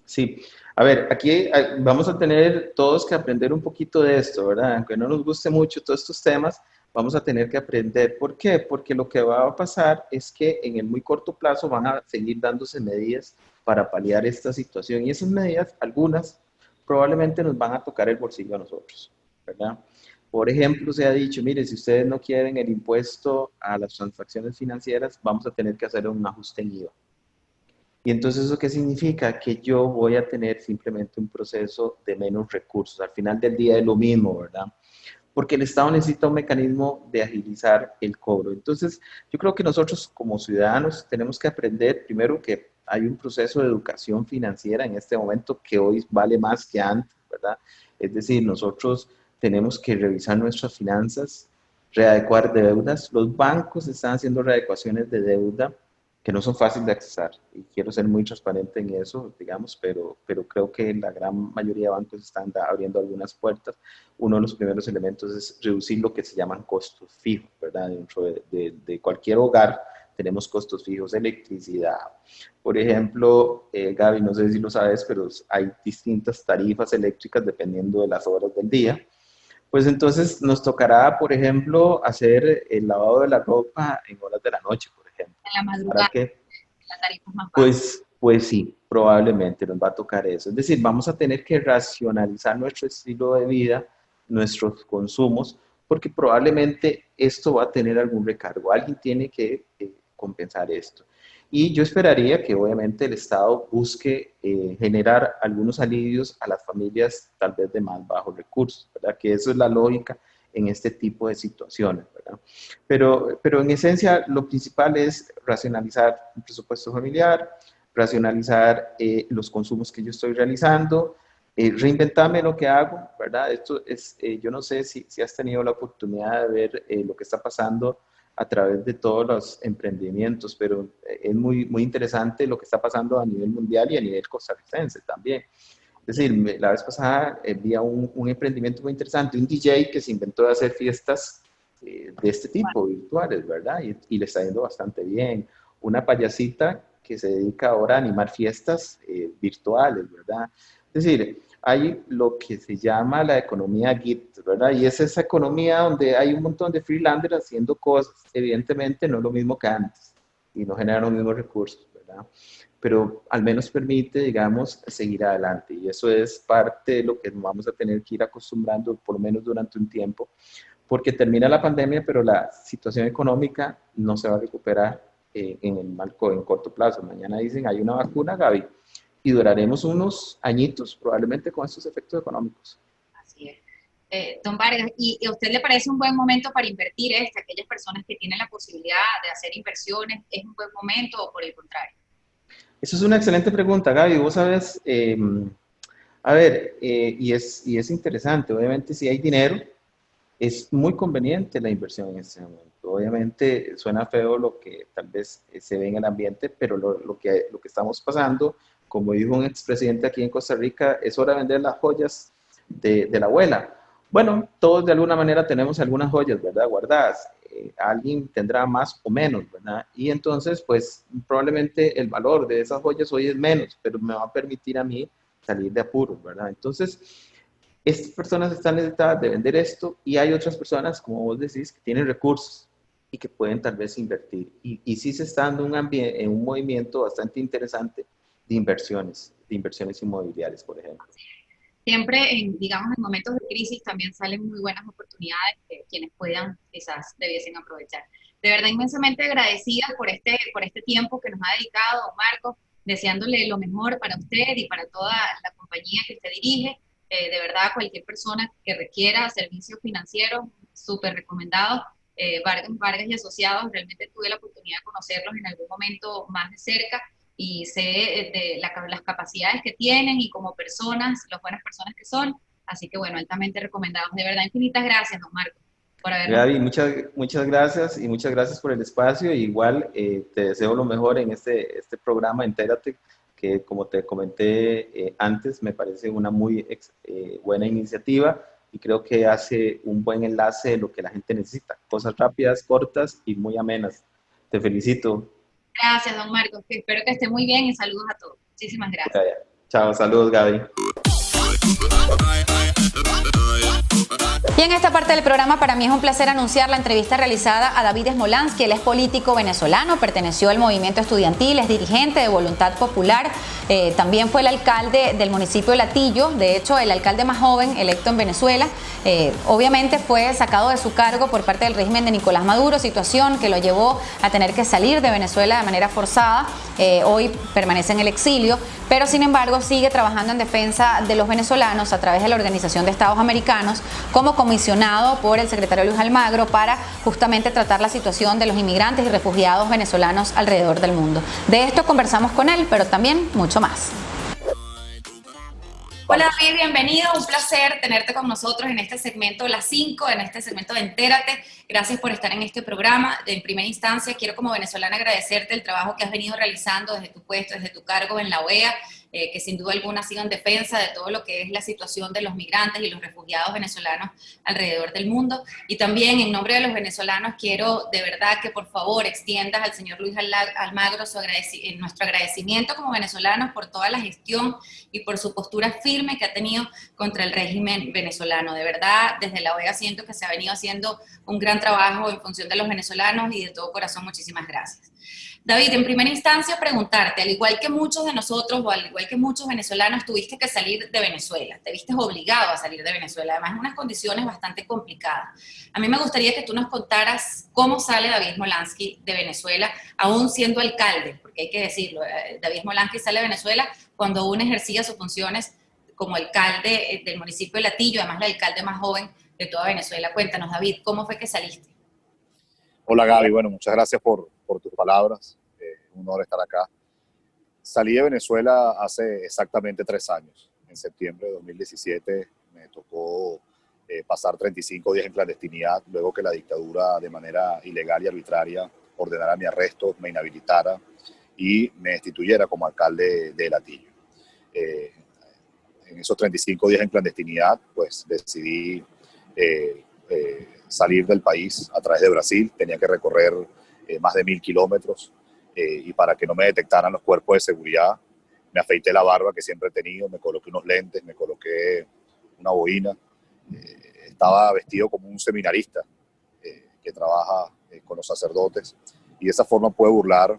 Sí, a ver, aquí vamos a tener todos que aprender un poquito de esto, ¿verdad? Aunque no nos guste mucho todos estos temas, vamos a tener que aprender. ¿Por qué? Porque lo que va a pasar es que en el muy corto plazo van a seguir dándose medidas para paliar esta situación y esas medidas, algunas, probablemente nos van a tocar el bolsillo a nosotros, ¿verdad? Por ejemplo, se ha dicho, mire, si ustedes no quieren el impuesto a las transacciones financieras, vamos a tener que hacer un ajuste en IVA. Y entonces, ¿eso qué significa? Que yo voy a tener simplemente un proceso de menos recursos. Al final del día es lo mismo, ¿verdad? Porque el Estado necesita un mecanismo de agilizar el cobro. Entonces, yo creo que nosotros como ciudadanos tenemos que aprender primero que hay un proceso de educación financiera en este momento que hoy vale más que antes, ¿verdad? Es decir, nosotros tenemos que revisar nuestras finanzas, readecuar deudas. Los bancos están haciendo readecuaciones de deuda que no son fáciles de accesar. Y quiero ser muy transparente en eso, digamos, pero creo que la gran mayoría de bancos están abriendo algunas puertas. Uno de los primeros elementos es reducir lo que se llaman costos fijos, ¿verdad? Dentro de cualquier hogar tenemos costos fijos, electricidad. Por ejemplo, Gaby, no sé si lo sabes, pero hay distintas tarifas eléctricas dependiendo de las horas del día. Pues entonces nos tocará, por ejemplo, hacer el lavado de la ropa en horas de la noche, por ejemplo. En la madrugada, la tarifa más baja. Pues sí, probablemente nos va a tocar eso. Es decir, vamos a tener que racionalizar nuestro estilo de vida, nuestros consumos, porque probablemente esto va a tener algún recargo. Alguien tiene que compensar esto. Y yo esperaría que obviamente el Estado busque generar algunos alivios a las familias tal vez de más bajos recursos, ¿verdad? Que eso es la lógica en este tipo de situaciones, ¿verdad? Pero en esencia lo principal es racionalizar el presupuesto familiar, racionalizar los consumos que yo estoy realizando, reinventarme lo que hago, ¿verdad? Esto es, yo no sé si has tenido la oportunidad de ver lo que está pasando a través de todos los emprendimientos, pero es muy, muy interesante lo que está pasando a nivel mundial y a nivel costarricense también. Es decir, la vez pasada vi un emprendimiento muy interesante, un DJ que se inventó de hacer fiestas de este tipo, virtuales, ¿verdad? Y le está yendo bastante bien. Una payasita que se dedica ahora a animar fiestas virtuales, ¿verdad? Es decir, hay lo que se llama la economía Git, ¿verdad? Y es esa economía donde hay un montón de freelancers haciendo cosas. Evidentemente no es lo mismo que antes y no generan los mismos recursos, ¿verdad? Pero al menos permite, digamos, seguir adelante. Y eso es parte de lo que nos vamos a tener que ir acostumbrando, por lo menos durante un tiempo, porque termina la pandemia, pero la situación económica no se va a recuperar en corto plazo. Mañana dicen, hay una vacuna, Gaby, y duraremos unos añitos probablemente con estos efectos económicos. Así es. Don Vargas, ¿y a usted le parece un buen momento para invertir aquellas personas que tienen la posibilidad de hacer inversiones? ¿Es un buen momento o por el contrario? Esa es una excelente pregunta, Gaby. Vos sabes, a ver, y es interesante. Obviamente, si hay dinero, es muy conveniente la inversión en este momento. Obviamente, suena feo lo que tal vez se ve en el ambiente, pero lo que estamos pasando, como dijo un expresidente aquí en Costa Rica, es hora de vender las joyas de la abuela. Bueno, todos de alguna manera tenemos algunas joyas, ¿verdad? Guardadas. Alguien tendrá más o menos, ¿verdad? Y entonces, pues, probablemente el valor de esas joyas hoy es menos, pero me va a permitir a mí salir de apuros, ¿verdad? Entonces, estas personas están necesitadas de vender esto y hay otras personas, como vos decís, que tienen recursos y que pueden tal vez invertir. Y sí se está dando en un movimiento bastante interesante de inversiones inmobiliarias, por ejemplo. Siempre, digamos, en momentos de crisis también salen muy buenas oportunidades que quienes puedan quizás debiesen aprovechar. De verdad, inmensamente agradecida por este tiempo que nos ha dedicado, don Marcos, deseándole lo mejor para usted y para toda la compañía que usted dirige. De verdad, cualquier persona que requiera servicios financieros, súper recomendados. Vargas y Asociados, realmente tuve la oportunidad de conocerlos en algún momento más de cerca y sé de las capacidades que tienen y como personas, las buenas personas que son. Así que bueno, altamente recomendados. De verdad, infinitas gracias, don Marcos, por habernos... Gaby, muchas gracias y muchas gracias por el espacio. Igual te deseo lo mejor en este programa Entérate, que como te comenté antes, me parece una muy buena iniciativa y creo que hace un buen enlace de lo que la gente necesita. Cosas rápidas, cortas y muy amenas. Te felicito. Gracias, don Marcos. Espero que esté muy bien y saludos a todos. Muchísimas gracias. Chao, saludos, Gaby. Y en esta parte del programa para mí es un placer anunciar la entrevista realizada a David Smolansky. Él es político venezolano, perteneció al movimiento estudiantil, es dirigente de Voluntad Popular, también fue el alcalde del municipio de Latillo, de hecho el alcalde más joven electo en Venezuela. Obviamente fue sacado de su cargo por parte del régimen de Nicolás Maduro, situación que lo llevó a tener que salir de Venezuela de manera forzada. Hoy permanece en el exilio, pero sin embargo sigue trabajando en defensa de los venezolanos a través de la Organización de Estados Americanos como comisionado por el secretario Luis Almagro para justamente tratar la situación de los inmigrantes y refugiados venezolanos alrededor del mundo. De esto conversamos con él, pero también mucho más. Hola David, bienvenido, un placer tenerte con nosotros en este segmento Las 5, en este segmento de Entérate. Gracias por estar en este programa. En primera instancia, quiero como venezolana agradecerte el trabajo que has venido realizando desde tu puesto, desde tu cargo en la OEA, que sin duda alguna ha sido en defensa de todo lo que es la situación de los migrantes y los refugiados venezolanos alrededor del mundo. Y también en nombre de los venezolanos quiero de verdad que por favor extiendas al señor Luis Almagro nuestro agradecimiento como venezolanos por toda la gestión y por su postura firme que ha tenido contra el régimen venezolano. De verdad, desde la OEA siento que se ha venido haciendo un gran trabajo en función de los venezolanos y de todo corazón muchísimas gracias. David, en primera instancia preguntarte, al igual que muchos de nosotros o al igual que muchos venezolanos, tuviste que salir de Venezuela, te viste obligado a salir de Venezuela, además en unas condiciones bastante complicadas. A mí me gustaría que tú nos contaras cómo sale David Smolansky de Venezuela, aún siendo alcalde, porque hay que decirlo, David Smolansky sale de Venezuela cuando aún ejercía sus funciones como alcalde del municipio de Latillo, además el alcalde más joven de toda Venezuela. Cuéntanos, David, ¿cómo fue que saliste? Hola Gaby, bueno, muchas gracias por tus palabras, un honor estar acá. Salí de Venezuela hace exactamente 3 años, en septiembre de 2017 me tocó pasar 35 días en clandestinidad, luego que la dictadura de manera ilegal y arbitraria ordenara mi arresto, me inhabilitara y me destituyera como alcalde de Latillo. En esos 35 días en clandestinidad, pues decidí salir del país a través de Brasil. Tenía que recorrer más de 1000 kilómetros y para que no me detectaran los cuerpos de seguridad, me afeité la barba que siempre he tenido, me coloqué unos lentes, me coloqué una boina. Estaba vestido como un seminarista que trabaja con los sacerdotes y de esa forma pude burlar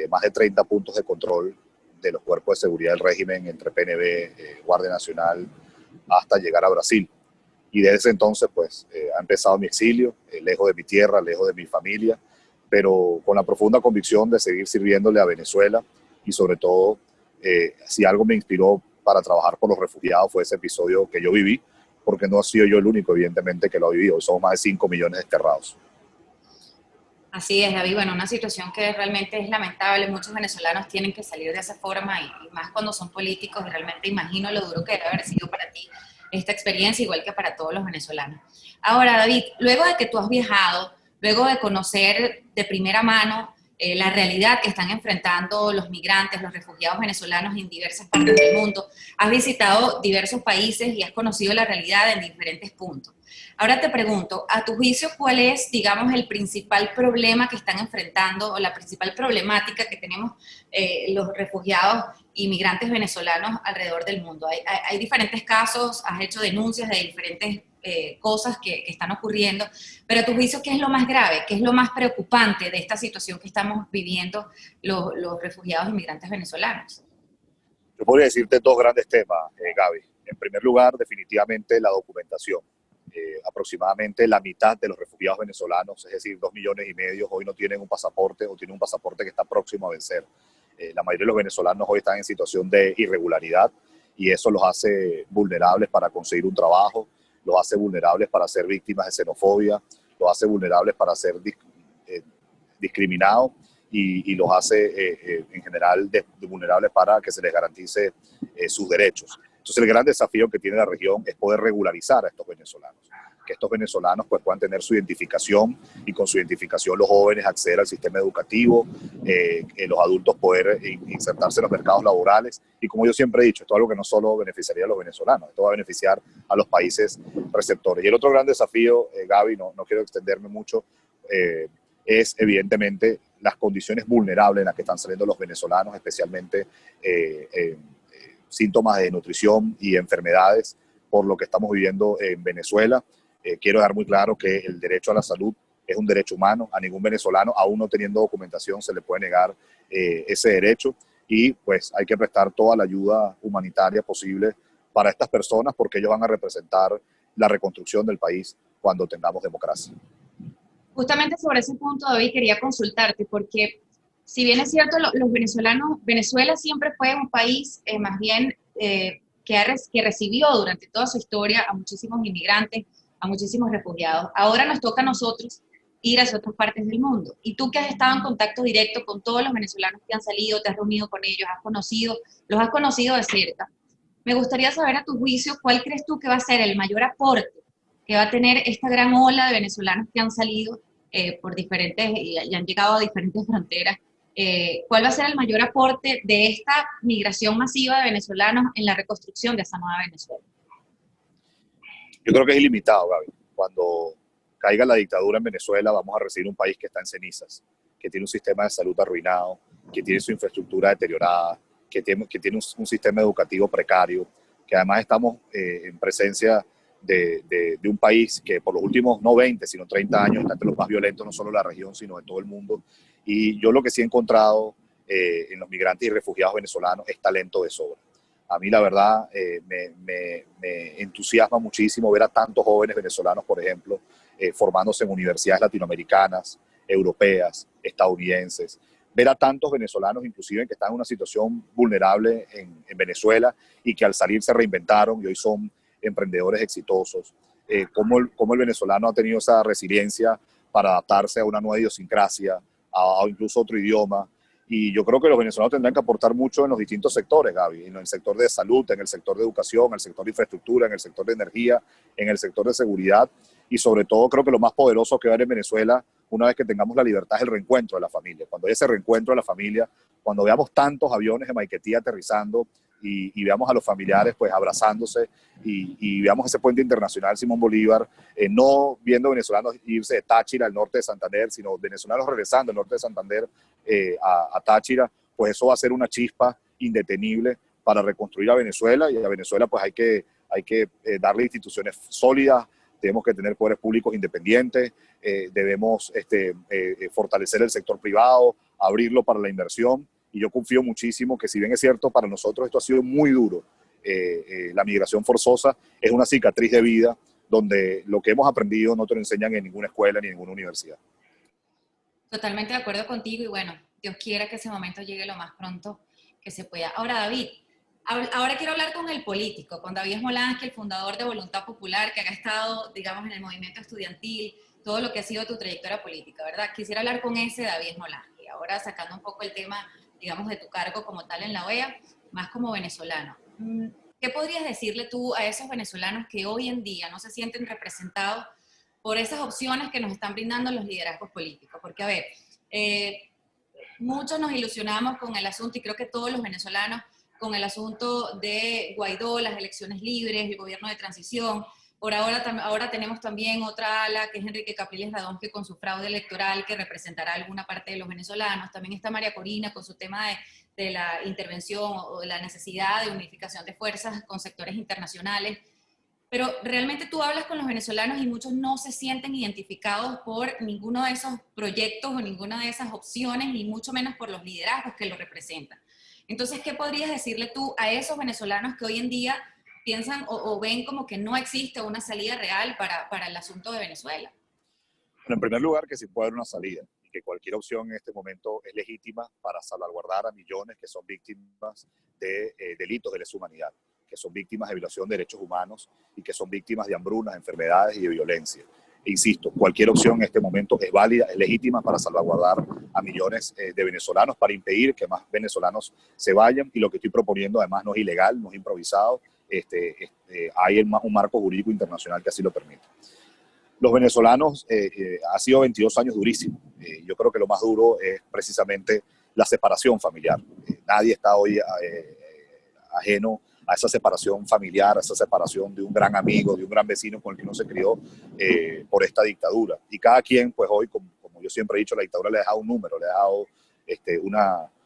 más de 30 puntos de control de los cuerpos de seguridad del régimen entre PNV, Guardia Nacional, hasta llegar a Brasil. Y desde ese entonces, pues, ha empezado mi exilio, lejos de mi tierra, lejos de mi familia, pero con la profunda convicción de seguir sirviéndole a Venezuela y sobre todo, si algo me inspiró para trabajar por los refugiados fue ese episodio que yo viví, porque no he sido yo el único, evidentemente, que lo ha vivido. Somos más de 5 millones de desterrados. Así es, David. Bueno, una situación que realmente es lamentable. Muchos venezolanos tienen que salir de esa forma y más cuando son políticos y realmente imagino lo duro que debe haber sido para ti esta experiencia, igual que para todos los venezolanos. Ahora, David, luego de que tú has viajado, luego de conocer de primera mano la realidad que están enfrentando los migrantes, los refugiados venezolanos en diversas partes del mundo, has visitado diversos países y has conocido la realidad en diferentes puntos. Ahora te pregunto, a tu juicio, ¿cuál es, digamos, el principal problema que están enfrentando o la principal problemática que tenemos los refugiados y migrantes venezolanos alrededor del mundo? Hay diferentes casos, has hecho denuncias de diferentes cosas que están ocurriendo, pero a tu juicio, ¿qué es lo más grave? ¿Qué es lo más preocupante de esta situación que estamos viviendo los refugiados y migrantes venezolanos? Yo podría decirte 2 grandes temas, Gaby. En primer lugar, definitivamente la documentación. Aproximadamente la mitad de los refugiados venezolanos, es decir, 2,5 millones, hoy no tienen un pasaporte o tienen un pasaporte que está próximo a vencer. La mayoría de los venezolanos hoy están en situación de irregularidad y eso los hace vulnerables para conseguir un trabajo, los hace vulnerables para ser víctimas de xenofobia, los hace vulnerables para ser discriminados y los hace en general vulnerables para que se les garantice sus derechos. Entonces el gran desafío que tiene la región es poder regularizar a estos venezolanos, que estos venezolanos pues, puedan tener su identificación y con su identificación los jóvenes acceder al sistema educativo, los adultos poder insertarse en los mercados laborales y como yo siempre he dicho, esto es algo que no solo beneficiaría a los venezolanos, esto va a beneficiar a los países receptores. Y el otro gran desafío, Gaby, no quiero extenderme mucho, es evidentemente las condiciones vulnerables en las que están saliendo los venezolanos, especialmente síntomas de desnutrición y enfermedades por lo que estamos viviendo en Venezuela. Quiero dejar muy claro que el derecho a la salud es un derecho humano. A ningún venezolano, aún no teniendo documentación, se le puede negar ese derecho y pues hay que prestar toda la ayuda humanitaria posible para estas personas porque ellos van a representar la reconstrucción del país cuando tengamos democracia. Justamente sobre ese punto, David, quería consultarte porque si bien es cierto, los venezolanos, Venezuela siempre fue un país más bien que recibió durante toda su historia a muchísimos inmigrantes, a muchísimos refugiados. Ahora nos toca a nosotros ir hacia otras partes del mundo. Y tú que has estado en contacto directo con todos los venezolanos que han salido, te has reunido con ellos, los has conocido de cerca. Me gustaría saber a tu juicio cuál crees tú que va a ser el mayor aporte que va a tener esta gran ola de venezolanos que han salido por diferentes y han llegado a diferentes fronteras. ¿Cuál va a ser el mayor aporte de esta migración masiva de venezolanos en la reconstrucción de esa nueva Venezuela? Yo creo que es ilimitado, Gaby. Cuando caiga la dictadura en Venezuela, vamos a recibir un país que está en cenizas, que tiene un sistema de salud arruinado, que tiene su infraestructura deteriorada, que tiene un sistema educativo precario, que además estamos en presencia de un país que por los últimos no 20, sino 30 años está entre los más violentos, no solo de la región, sino de todo el mundo. Y yo lo que sí he encontrado en los migrantes y refugiados venezolanos es talento de sobra. A mí la verdad me entusiasma muchísimo ver a tantos jóvenes venezolanos, por ejemplo, formándose en universidades latinoamericanas, europeas, estadounidenses. Ver a tantos venezolanos, inclusive que están en una situación vulnerable en Venezuela y que al salir se reinventaron y hoy son emprendedores exitosos. Cómo el venezolano ha tenido esa resiliencia para adaptarse a una nueva idiosincrasia, a incluso otro idioma. Y yo creo que los venezolanos tendrán que aportar mucho en los distintos sectores, Gaby, en el sector de salud, en el sector de educación, en el sector de infraestructura, en el sector de energía, en el sector de seguridad. Y sobre todo creo que lo más poderoso que va a haber en Venezuela, una vez que tengamos la libertad, es el reencuentro de la familia. Cuando hay ese reencuentro de la familia, cuando veamos tantos aviones de Maiquetía aterrizando y veamos a los familiares pues abrazándose y veamos ese puente internacional Simón Bolívar, no viendo venezolanos irse de Táchira al norte de Santander, sino venezolanos regresando al norte de Santander a Táchira, pues eso va a ser una chispa indetenible para reconstruir a Venezuela. Y a Venezuela pues hay que darle instituciones sólidas, tenemos que tener poderes públicos independientes, debemos fortalecer el sector privado, abrirlo para la inversión. Y yo confío muchísimo que, si bien es cierto, para nosotros esto ha sido muy duro, la migración forzosa es una cicatriz de vida donde lo que hemos aprendido no te lo enseñan en ninguna escuela ni en ninguna universidad. Totalmente de acuerdo contigo y bueno, Dios quiera que ese momento llegue lo más pronto que se pueda. Ahora, David, ahora quiero hablar con el político, con David Smolansky, el fundador de Voluntad Popular, que ha estado, digamos, en el movimiento estudiantil, todo lo que ha sido tu trayectoria política, ¿verdad? Quisiera hablar con ese David Smolansky, ahora sacando un poco el tema, digamos, de tu cargo como tal en la OEA, más como venezolano. ¿Qué podrías decirle tú a esos venezolanos que hoy en día no se sienten representados por esas opciones que nos están brindando los liderazgos políticos? Porque, a ver, muchos nos ilusionamos con el asunto, y creo que todos los venezolanos, con el asunto de Guaidó, las elecciones libres, el gobierno de transición. Por ahora tenemos también otra ala, que es Enrique Capriles Radón, que con su fraude electoral, que representará a alguna parte de los venezolanos. También está María Corina con su tema de la intervención o de la necesidad de unificación de fuerzas con sectores internacionales. Pero realmente tú hablas con los venezolanos y muchos no se sienten identificados por ninguno de esos proyectos o ninguna de esas opciones, ni mucho menos por los liderazgos que lo representan. Entonces, ¿qué podrías decirle tú a esos venezolanos que hoy en día piensan o ven como que no existe una salida real para el asunto de Venezuela? Bueno, en primer lugar, que sí puede haber una salida y que cualquier opción en este momento es legítima para salvaguardar a millones que son víctimas de delitos de lesa humanidad, que son víctimas de violación de derechos humanos y que son víctimas de hambrunas, enfermedades y de violencia. E insisto, cualquier opción en este momento es válida, es legítima para salvaguardar a millones de venezolanos, para impedir que más venezolanos se vayan. Y lo que estoy proponiendo además no es ilegal, no es improvisado, hay un marco jurídico internacional que así lo permite. Los venezolanos, ha sido 22 años durísimos. Yo creo que lo más duro es precisamente la separación familiar. Nadie está hoy ajeno a esa separación familiar, a esa separación de un gran amigo, de un gran vecino con el que uno se crió por esta dictadura. Y cada quien, pues hoy, como yo siempre he dicho, la dictadura le ha dejado un número, le ha dejado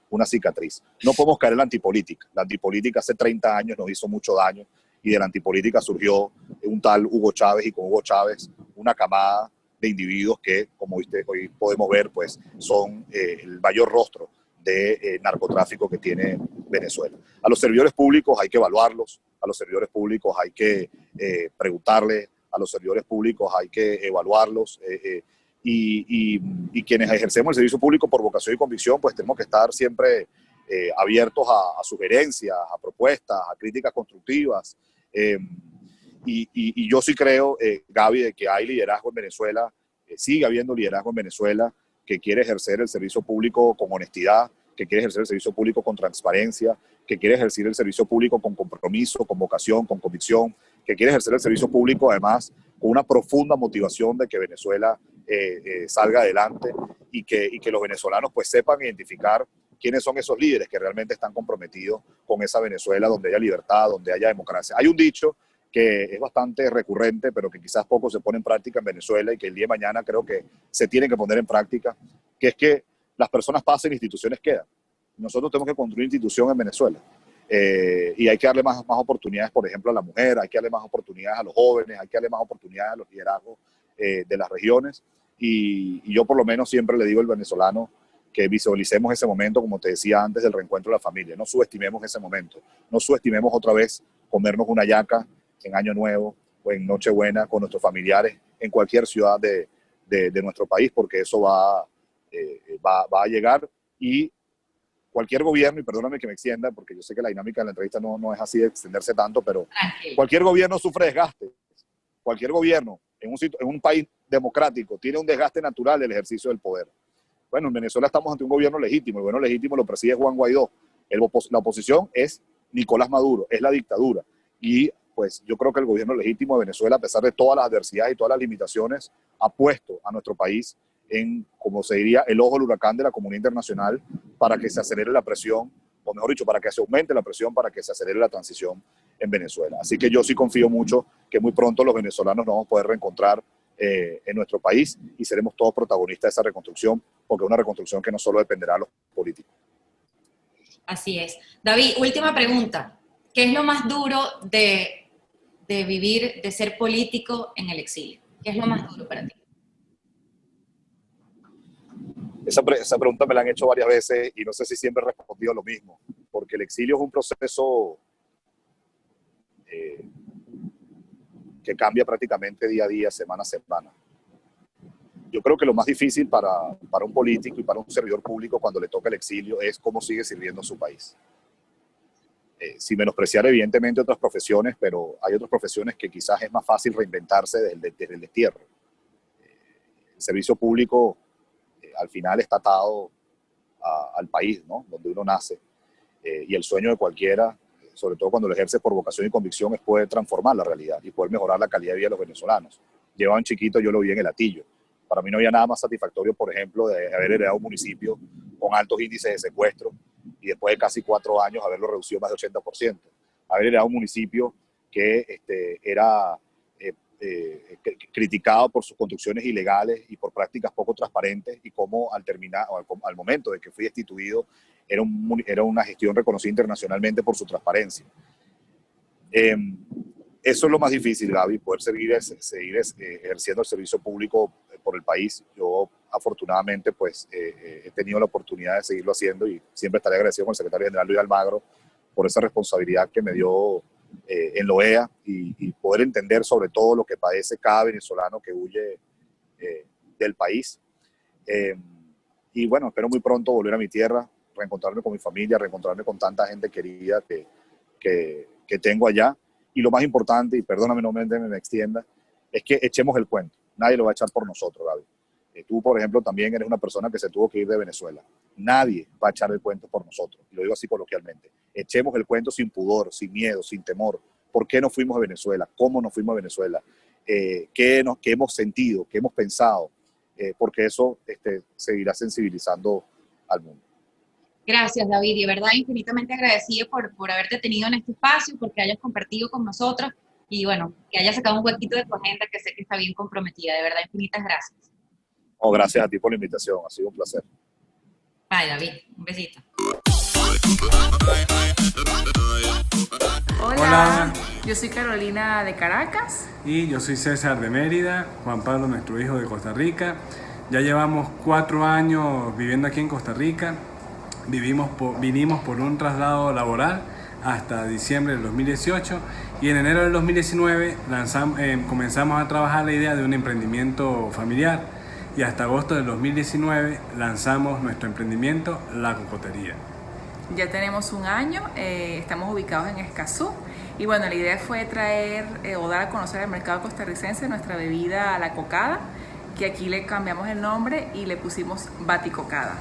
una cicatriz. No podemos caer en la antipolítica. La antipolítica hace 30 años nos hizo mucho daño y de la antipolítica surgió un tal Hugo Chávez, y con Hugo Chávez una camada de individuos que, como hoy podemos ver, pues son el mayor rostro de narcotráfico que tiene Venezuela. A los servidores públicos hay que evaluarlos, a los servidores públicos hay que preguntarles, a los servidores públicos hay que evaluarlos y quienes ejercemos el servicio público por vocación y convicción, pues tenemos que estar siempre abiertos a sugerencias, a propuestas, a críticas constructivas. Y yo sí creo, Gaby, de que hay liderazgo en Venezuela, sigue habiendo liderazgo en Venezuela que quiere ejercer el servicio público con honestidad, que quiere ejercer el servicio público con transparencia, que quiere ejercer el servicio público con compromiso, con vocación, con convicción, que quiere ejercer el servicio público además con una profunda motivación de que Venezuela salga adelante y que los venezolanos pues sepan identificar quiénes son esos líderes que realmente están comprometidos con esa Venezuela donde haya libertad, donde haya democracia. Hay un dicho que es bastante recurrente, pero que quizás poco se pone en práctica en Venezuela y que el día de mañana creo que se tiene que poner en práctica, que es que las personas pasan, instituciones quedan. Nosotros tenemos que construir institución en Venezuela y hay que darle más oportunidades, por ejemplo, a la mujer, hay que darle más oportunidades a los jóvenes, hay que darle más oportunidades a los liderazgos de las regiones y yo por lo menos siempre le digo al venezolano que visualicemos ese momento, como te decía antes, del reencuentro de la familia. No subestimemos ese momento, no subestimemos otra vez comernos una yaca en Año Nuevo o en Nochebuena con nuestros familiares en cualquier ciudad de nuestro país, porque eso va a llegar y cualquier gobierno, y perdóname que me extienda, porque yo sé que la dinámica de la entrevista no es así de extenderse tanto, pero cualquier gobierno sufre desgaste. Cualquier gobierno en un país democrático tiene un desgaste natural del ejercicio del poder. Bueno, en Venezuela estamos ante un gobierno legítimo, el gobierno legítimo lo preside Juan Guaidó. La oposición es Nicolás Maduro, es la dictadura. Y pues yo creo que el gobierno legítimo de Venezuela, a pesar de todas las adversidades y todas las limitaciones, ha puesto a nuestro país en, como se diría, el ojo del huracán de la comunidad internacional para que se acelere la presión, o mejor dicho, para que se aumente la presión, para que se acelere la transición en Venezuela. Así que yo sí confío mucho que muy pronto los venezolanos nos vamos a poder reencontrar en nuestro país y seremos todos protagonistas de esa reconstrucción, porque es una reconstrucción que no solo dependerá de los políticos. Así es. David, última pregunta. ¿Qué es lo más duro de vivir, de ser político en el exilio? ¿Qué es lo más duro para ti? Esa pregunta me la han hecho varias veces y no sé si siempre he respondido lo mismo, porque el exilio es un proceso que cambia prácticamente día a día, semana a semana. Yo creo que lo más difícil para un político y para un servidor público cuando le toca el exilio es cómo sigue sirviendo a su país. Sin menospreciar evidentemente otras profesiones, pero hay otras profesiones que quizás es más fácil reinventarse desde el destierro. El servicio público al final está atado al país, ¿no? Donde uno nace, y el sueño de cualquiera, sobre todo cuando lo ejerce por vocación y convicción, es poder transformar la realidad y poder mejorar la calidad de vida de los venezolanos. Llevaban chiquito, yo lo vi en el Hatillo. Para mí no había nada más satisfactorio, por ejemplo, de haber heredado un municipio con altos índices de secuestro y después de casi 4 años haberlo reducido más de 80%. Haber heredado un municipio que era criticado por sus construcciones ilegales y por prácticas poco transparentes, y cómo al momento de que fui destituido era una gestión reconocida internacionalmente por su transparencia. Eso es lo más difícil, Gaby, poder seguir ejerciendo el servicio público por el país. Yo afortunadamente pues he tenido la oportunidad de seguirlo haciendo y siempre estaré agradecido con el secretario general Luis Almagro por esa responsabilidad que me dio en la OEA y poder entender sobre todo lo que padece cada venezolano que huye del país. Y bueno, espero muy pronto volver a mi tierra, reencontrarme con mi familia, reencontrarme con tanta gente querida que tengo allá. Y lo más importante, y perdóname, no me extienda, es que echemos el cuento. Nadie lo va a echar por nosotros, Gaby. Tú, por ejemplo, también eres una persona que se tuvo que ir de Venezuela. Nadie va a echar el cuento por nosotros. Y lo digo así coloquialmente. Echemos el cuento sin pudor, sin miedo, sin temor. ¿Por qué nos fuimos a Venezuela? ¿Cómo nos fuimos a Venezuela? ¿Qué hemos sentido? ¿Qué hemos pensado? Porque eso seguirá sensibilizando al mundo. Gracias, David. De verdad, infinitamente agradecida por haberte tenido en este espacio, porque hayas compartido con nosotros y, bueno, que hayas sacado un huequito de tu agenda que sé que está bien comprometida. De verdad, infinitas gracias. Oh, gracias a ti por la invitación. Ha sido un placer. Bye, David. Un besito. Hola, yo soy Carolina de Caracas. Y yo soy César de Mérida, Juan Pablo, nuestro hijo, de Costa Rica. Ya llevamos 4 años viviendo aquí en Costa Rica. Vinimos por un traslado laboral hasta diciembre del 2018 y en enero del 2019 comenzamos a trabajar la idea de un emprendimiento familiar y hasta agosto del 2019 lanzamos nuestro emprendimiento La Cocotería. Ya tenemos 1 año, estamos ubicados en Escazú y bueno, la idea fue traer o dar a conocer al mercado costarricense nuestra bebida La Cocada, que aquí le cambiamos el nombre y le pusimos Baticocada.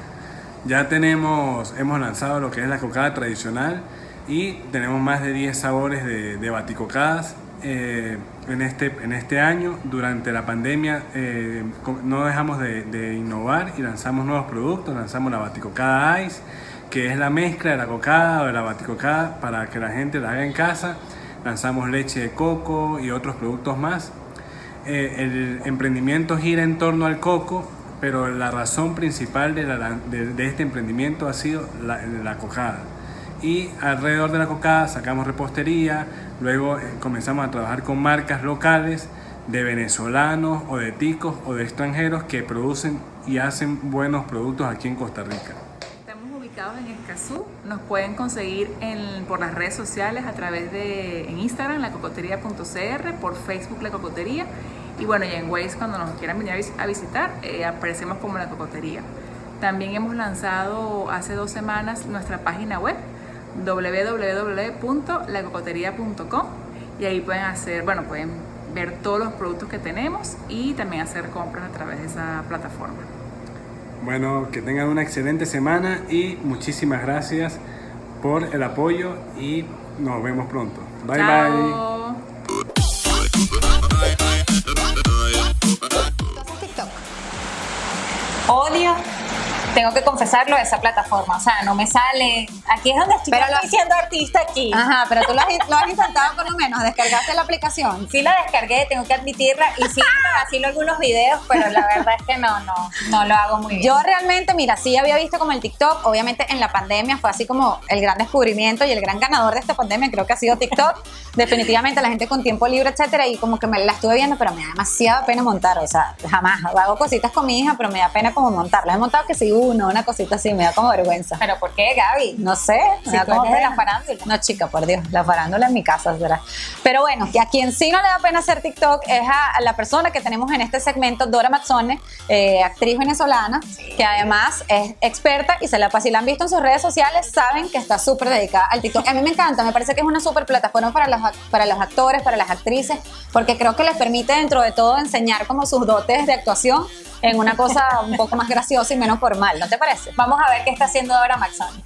Ya hemos lanzado lo que es la cocada tradicional y tenemos más de 10 sabores de baticocadas. En este año, durante la pandemia, no dejamos de innovar y lanzamos nuevos productos. Lanzamos la baticocada Ice, que es la mezcla de la cocada o de la baticocada para que la gente la haga en casa. Lanzamos leche de coco y otros productos más. El emprendimiento gira en torno al coco, pero la razón principal de este emprendimiento ha sido la cocada. Y alrededor de la cocada sacamos repostería, luego comenzamos a trabajar con marcas locales de venezolanos o de ticos o de extranjeros que producen y hacen buenos productos aquí en Costa Rica. Estamos ubicados en Escazú, nos pueden conseguir por las redes sociales a través en Instagram, lacocoteria.cr, por Facebook La Cocotería, y bueno, y en Waze cuando nos quieran venir a visitar, aparecemos como La Cocotería. También hemos lanzado hace 2 semanas nuestra página web, www.lacocoteria.com, y ahí pueden ver todos los productos que tenemos y también hacer compras a través de esa plataforma. Bueno, que tengan una excelente semana y muchísimas gracias por el apoyo y nos vemos pronto. Bye. Chao. Bye. TikTok. Odio, tengo que confesarlo, esa plataforma. O sea, no me sale. Aquí es donde estoy siendo artista aquí. Ajá, pero tú lo has intentado por lo menos, descargaste la aplicación. Sí la descargué, tengo que admitirla, y sí, vacilo algunos videos, pero la verdad es que no lo hago muy bien. Yo realmente, mira, sí había visto como el TikTok, obviamente en la pandemia fue así como el gran descubrimiento y el gran ganador de esta pandemia creo que ha sido TikTok. Definitivamente la gente con tiempo libre, etcétera, y como que me la estuve viendo, pero me da demasiada pena montar, o sea, jamás. Hago cositas con mi hija, pero me da pena como montarlas. He montado que sí una cosita así, me da como vergüenza. ¿Pero por qué, Gaby? No sé, me da como de pena. la farándula. No, chica, por Dios, la farándula en mi casa será. Pero bueno, que a quien sí no le da pena hacer TikTok es a la persona que tenemos en este segmento, Dora Mazzone, actriz venezolana, que además es experta y si la han visto en sus redes sociales, saben que está súper dedicada al TikTok. A mí me encanta, me parece que es una súper plataforma para los actores, para las actrices, porque creo que les permite dentro de todo enseñar como sus dotes de actuación en una cosa un poco más graciosa y menos formal, ¿no te parece? Vamos a ver qué está haciendo ahora Mazzone.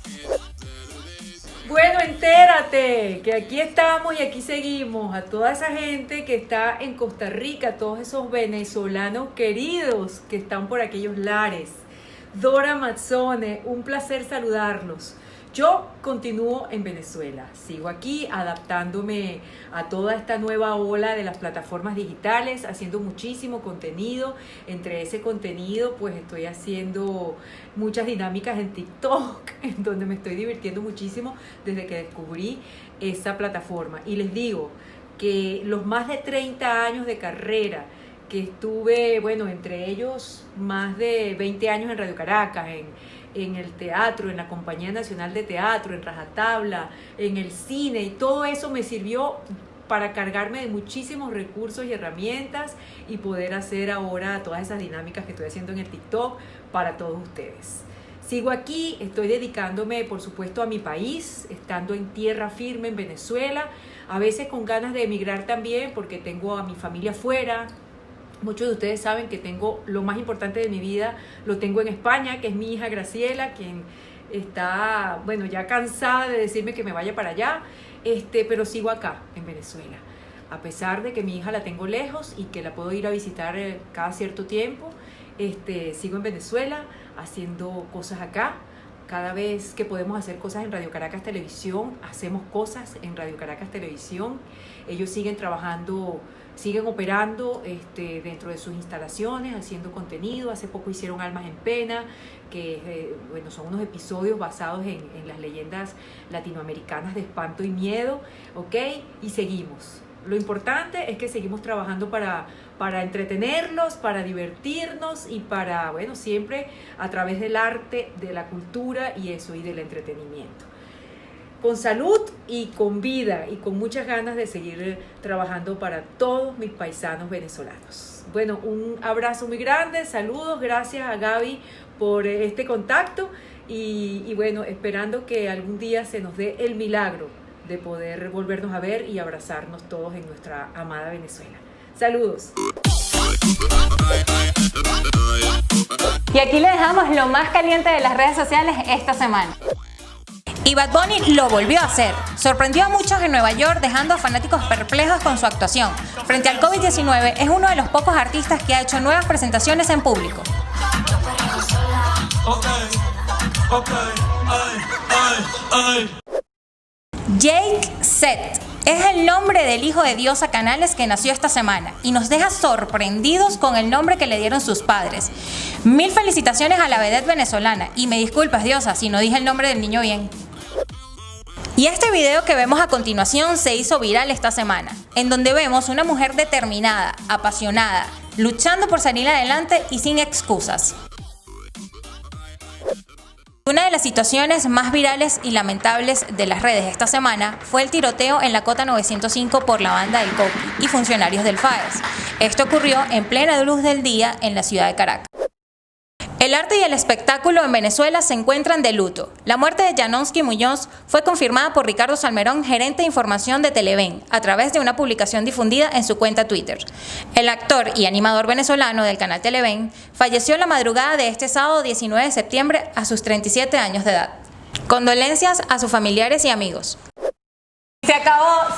Bueno, entérate, que aquí estamos y aquí seguimos. A toda esa gente que está en Costa Rica, todos esos venezolanos queridos que están por aquellos lares. Dora Mazzone, un placer saludarlos. Yo continúo en Venezuela, sigo aquí adaptándome a toda esta nueva ola de las plataformas digitales, haciendo muchísimo contenido. Entre ese contenido pues estoy haciendo muchas dinámicas en TikTok, en donde me estoy divirtiendo muchísimo desde que descubrí esa plataforma. Y les digo que los más de 30 años de carrera que estuve, bueno, entre ellos más de 20 años en Radio Caracas, en el teatro, en la Compañía Nacional de Teatro, en Rajatabla, en el cine, y todo eso me sirvió para cargarme de muchísimos recursos y herramientas y poder hacer ahora todas esas dinámicas que estoy haciendo en el TikTok para todos ustedes. Sigo aquí, estoy dedicándome por supuesto a mi país, estando en tierra firme en Venezuela, a veces con ganas de emigrar también porque tengo a mi familia fuera. Muchos de ustedes saben que tengo lo más importante de mi vida, lo tengo en España, que es mi hija Graciela, quien está, bueno, ya cansada de decirme que me vaya para allá, pero sigo acá, en Venezuela. A pesar de que mi hija la tengo lejos y que la puedo ir a visitar cada cierto tiempo, sigo en Venezuela haciendo cosas acá. Cada vez que podemos hacer cosas en Radio Caracas Televisión, hacemos cosas en Radio Caracas Televisión. Ellos siguen trabajando, siguen operando dentro de sus instalaciones, haciendo contenido. Hace poco hicieron Almas en Pena, que bueno, son unos episodios basados en las leyendas latinoamericanas de espanto y miedo, ¿ok? Y seguimos. Lo importante es que seguimos trabajando para entretenerlos, para divertirnos y para, bueno, siempre a través del arte, de la cultura y eso, y del entretenimiento. Con salud y con vida y con muchas ganas de seguir trabajando para todos mis paisanos venezolanos. Bueno, un abrazo muy grande, saludos, gracias a Gaby por este contacto y bueno, esperando que algún día se nos dé el milagro de poder volvernos a ver y abrazarnos todos en nuestra amada Venezuela. Saludos. Y aquí le dejamos lo más caliente de las redes sociales esta semana. Y Bad Bunny lo volvió a hacer. Sorprendió a muchos en Nueva York, dejando a fanáticos perplejos con su actuación. Frente al COVID-19, es uno de los pocos artistas que ha hecho nuevas presentaciones en público. Jake Seth es el nombre del hijo de Diosa Canales que nació esta semana y nos deja sorprendidos con el nombre que le dieron sus padres. Mil felicitaciones a la vedette venezolana y me disculpas, Diosa, si no dije el nombre del niño bien. Y este video que vemos a continuación se hizo viral esta semana, en donde vemos una mujer determinada, apasionada, luchando por salir adelante y sin excusas. Una de las situaciones más virales y lamentables de las redes esta semana fue el tiroteo en la Cota 905 por la banda del Coqui y funcionarios del FAES. Esto ocurrió en plena luz del día en la ciudad de Caracas. El arte y el espectáculo en Venezuela se encuentran de luto. La muerte de Yanonsky Muñoz fue confirmada por Ricardo Salmerón, gerente de información de Televen, a través de una publicación difundida en su cuenta Twitter. El actor y animador venezolano del canal Televen falleció la madrugada de este sábado 19 de septiembre a sus 37 años de edad. Condolencias a sus familiares y amigos.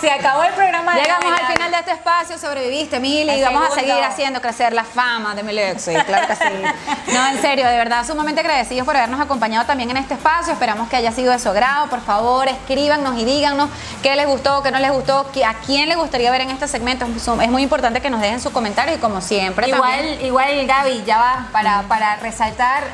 Se acabó el programa de Llegamos hoy, al final de este espacio, sobreviviste, Mili, y vamos a seguir haciendo crecer la fama de Milexi, claro que sí. No, en serio, de verdad, sumamente agradecidos por habernos acompañado también en este espacio. Esperamos que haya sido de su agrado. Por favor, escríbanos y díganos qué les gustó, qué no les gustó, a quién les gustaría ver en este segmento. Es muy importante que nos dejen sus comentarios y como siempre Igual Gaby, ya va, para resaltar,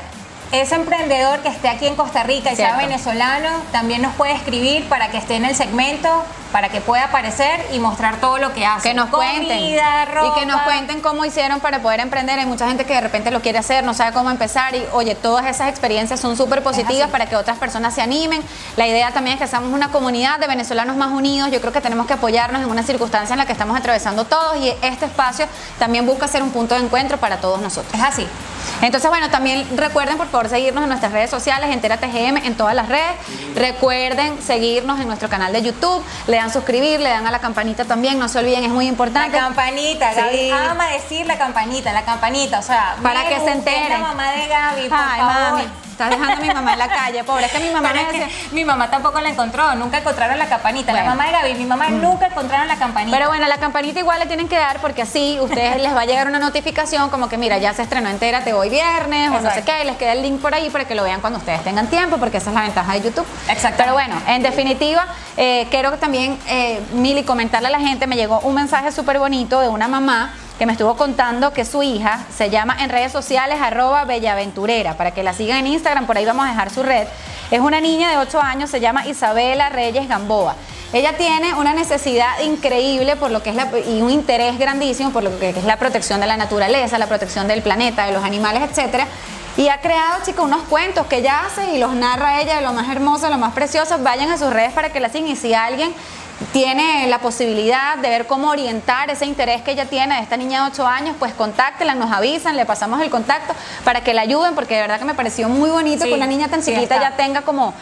ese emprendedor que esté aquí en Costa Rica y sea venezolano, también nos puede escribir para que esté en el segmento, para que pueda aparecer y mostrar todo lo que hace. Que nos cuenten. Ropa. Y que nos cuenten cómo hicieron para poder emprender. Hay mucha gente que de repente lo quiere hacer, no sabe cómo empezar y oye, todas esas experiencias son súper positivas para que otras personas se animen. La idea también es que seamos una comunidad de venezolanos más unidos. Yo creo que tenemos que apoyarnos en una circunstancia en la que estamos atravesando todos y este espacio también busca ser un punto de encuentro para todos nosotros. Es así. Entonces, bueno, también recuerden por favor seguirnos en nuestras redes sociales, Entérate GM en todas las redes. Recuerden seguirnos en nuestro canal de YouTube, le dan suscribir, le dan a la campanita también, no se olviden, es muy importante. La campanita, Gaby, sí. ama decir la campanita, o sea, para que se enteren. La mamá de Gaby, por Ay, favor. mami, estás dejando a mi mamá en la calle, pobre, es que mi mamá mi mamá tampoco la encontró, nunca encontraron la campanita. Bueno. La mamá de Gaby, mi mamá nunca encontraron la campanita. Pero bueno, la campanita igual le tienen que dar porque así ustedes les va a llegar una notificación como que mira, ya se estrenó Entérate hoy viernes o no sé qué, y les queda el link por ahí para que lo vean cuando ustedes tengan tiempo, porque esa es la ventaja de YouTube. Exacto. Pero bueno, en definitiva, quiero también, Mili, comentarle a la gente, me llegó un mensaje súper bonito de una mamá que me estuvo contando que su hija se llama en redes sociales @bellaventurera, para que la sigan en Instagram, por ahí vamos a dejar su red. Es una niña de 8 años, se llama Isabela Reyes Gamboa. Ella tiene una necesidad increíble por lo que es y un interés grandísimo por lo que es la protección de la naturaleza, la protección del planeta, de los animales, etcétera. Y ha creado, chicos, unos cuentos que ella hace y los narra ella de lo más hermoso, de lo más precioso. Vayan a sus redes para que la sigan y si alguien tiene la posibilidad de ver cómo orientar ese interés que ella tiene de esta niña de 8 años, pues contáctenla, nos avisan, le pasamos el contacto para que la ayuden, porque de verdad que me pareció muy bonito que una niña tan chiquita ya tenga como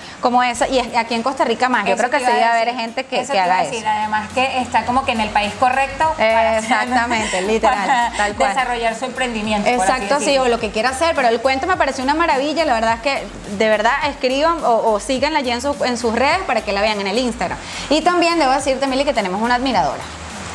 esa, y aquí en Costa Rica más, yo creo que sí debe haber gente que haga eso. Además que está como que en el país correcto para exactamente, literal, tal cual. Desarrollar su emprendimiento. Exacto, sí, o lo que quiera hacer, pero el cuento me pareció una maravilla, la verdad es que de verdad escriban o síganla allí en sus redes para que la vean en el Instagram. Y también debo decirte, Mili, que tenemos una admiradora.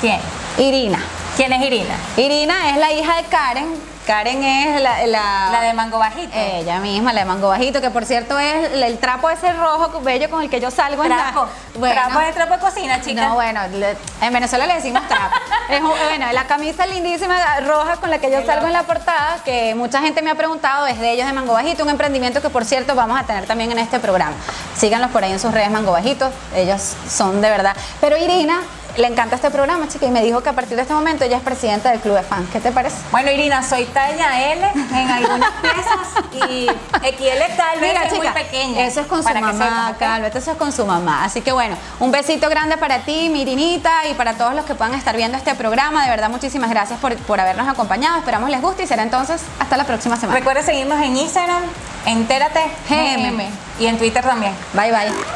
¿Quién? Irina. ¿Quién es Irina? Irina es la hija de Karen. Karen es la de Mango Bajito. Ella misma, la de Mango Bajito, que por cierto es el trapo ese rojo bello con el que yo salgo trapo. Trapo de trapo de cocina, chicas. No, bueno, en Venezuela le decimos trapo. Bueno, la camisa lindísima roja con la que yo salgo en la portada, que mucha gente me ha preguntado, es de ellos, de Mango Bajito, un emprendimiento que por cierto vamos a tener también en este programa. Síganlos por ahí en sus redes, Mango Bajito, ellos son de verdad. Pero Irina le encanta este programa, chica, y me dijo que a partir de este momento ella es presidenta del Club de Fans. ¿Qué te parece? Bueno, Irina, soy talla L en algunas piezas y XL tal vez es muy pequeña. Eso es con su mamá, Calvete, eso es con su mamá. Así que bueno, un besito grande para ti, mi Irinita, y para todos los que puedan estar viendo este programa. De verdad, muchísimas gracias por habernos acompañado. Esperamos les guste y será entonces hasta la próxima semana. Recuerden seguirnos en Instagram, Entérate GM, y en Twitter también. Bye, bye.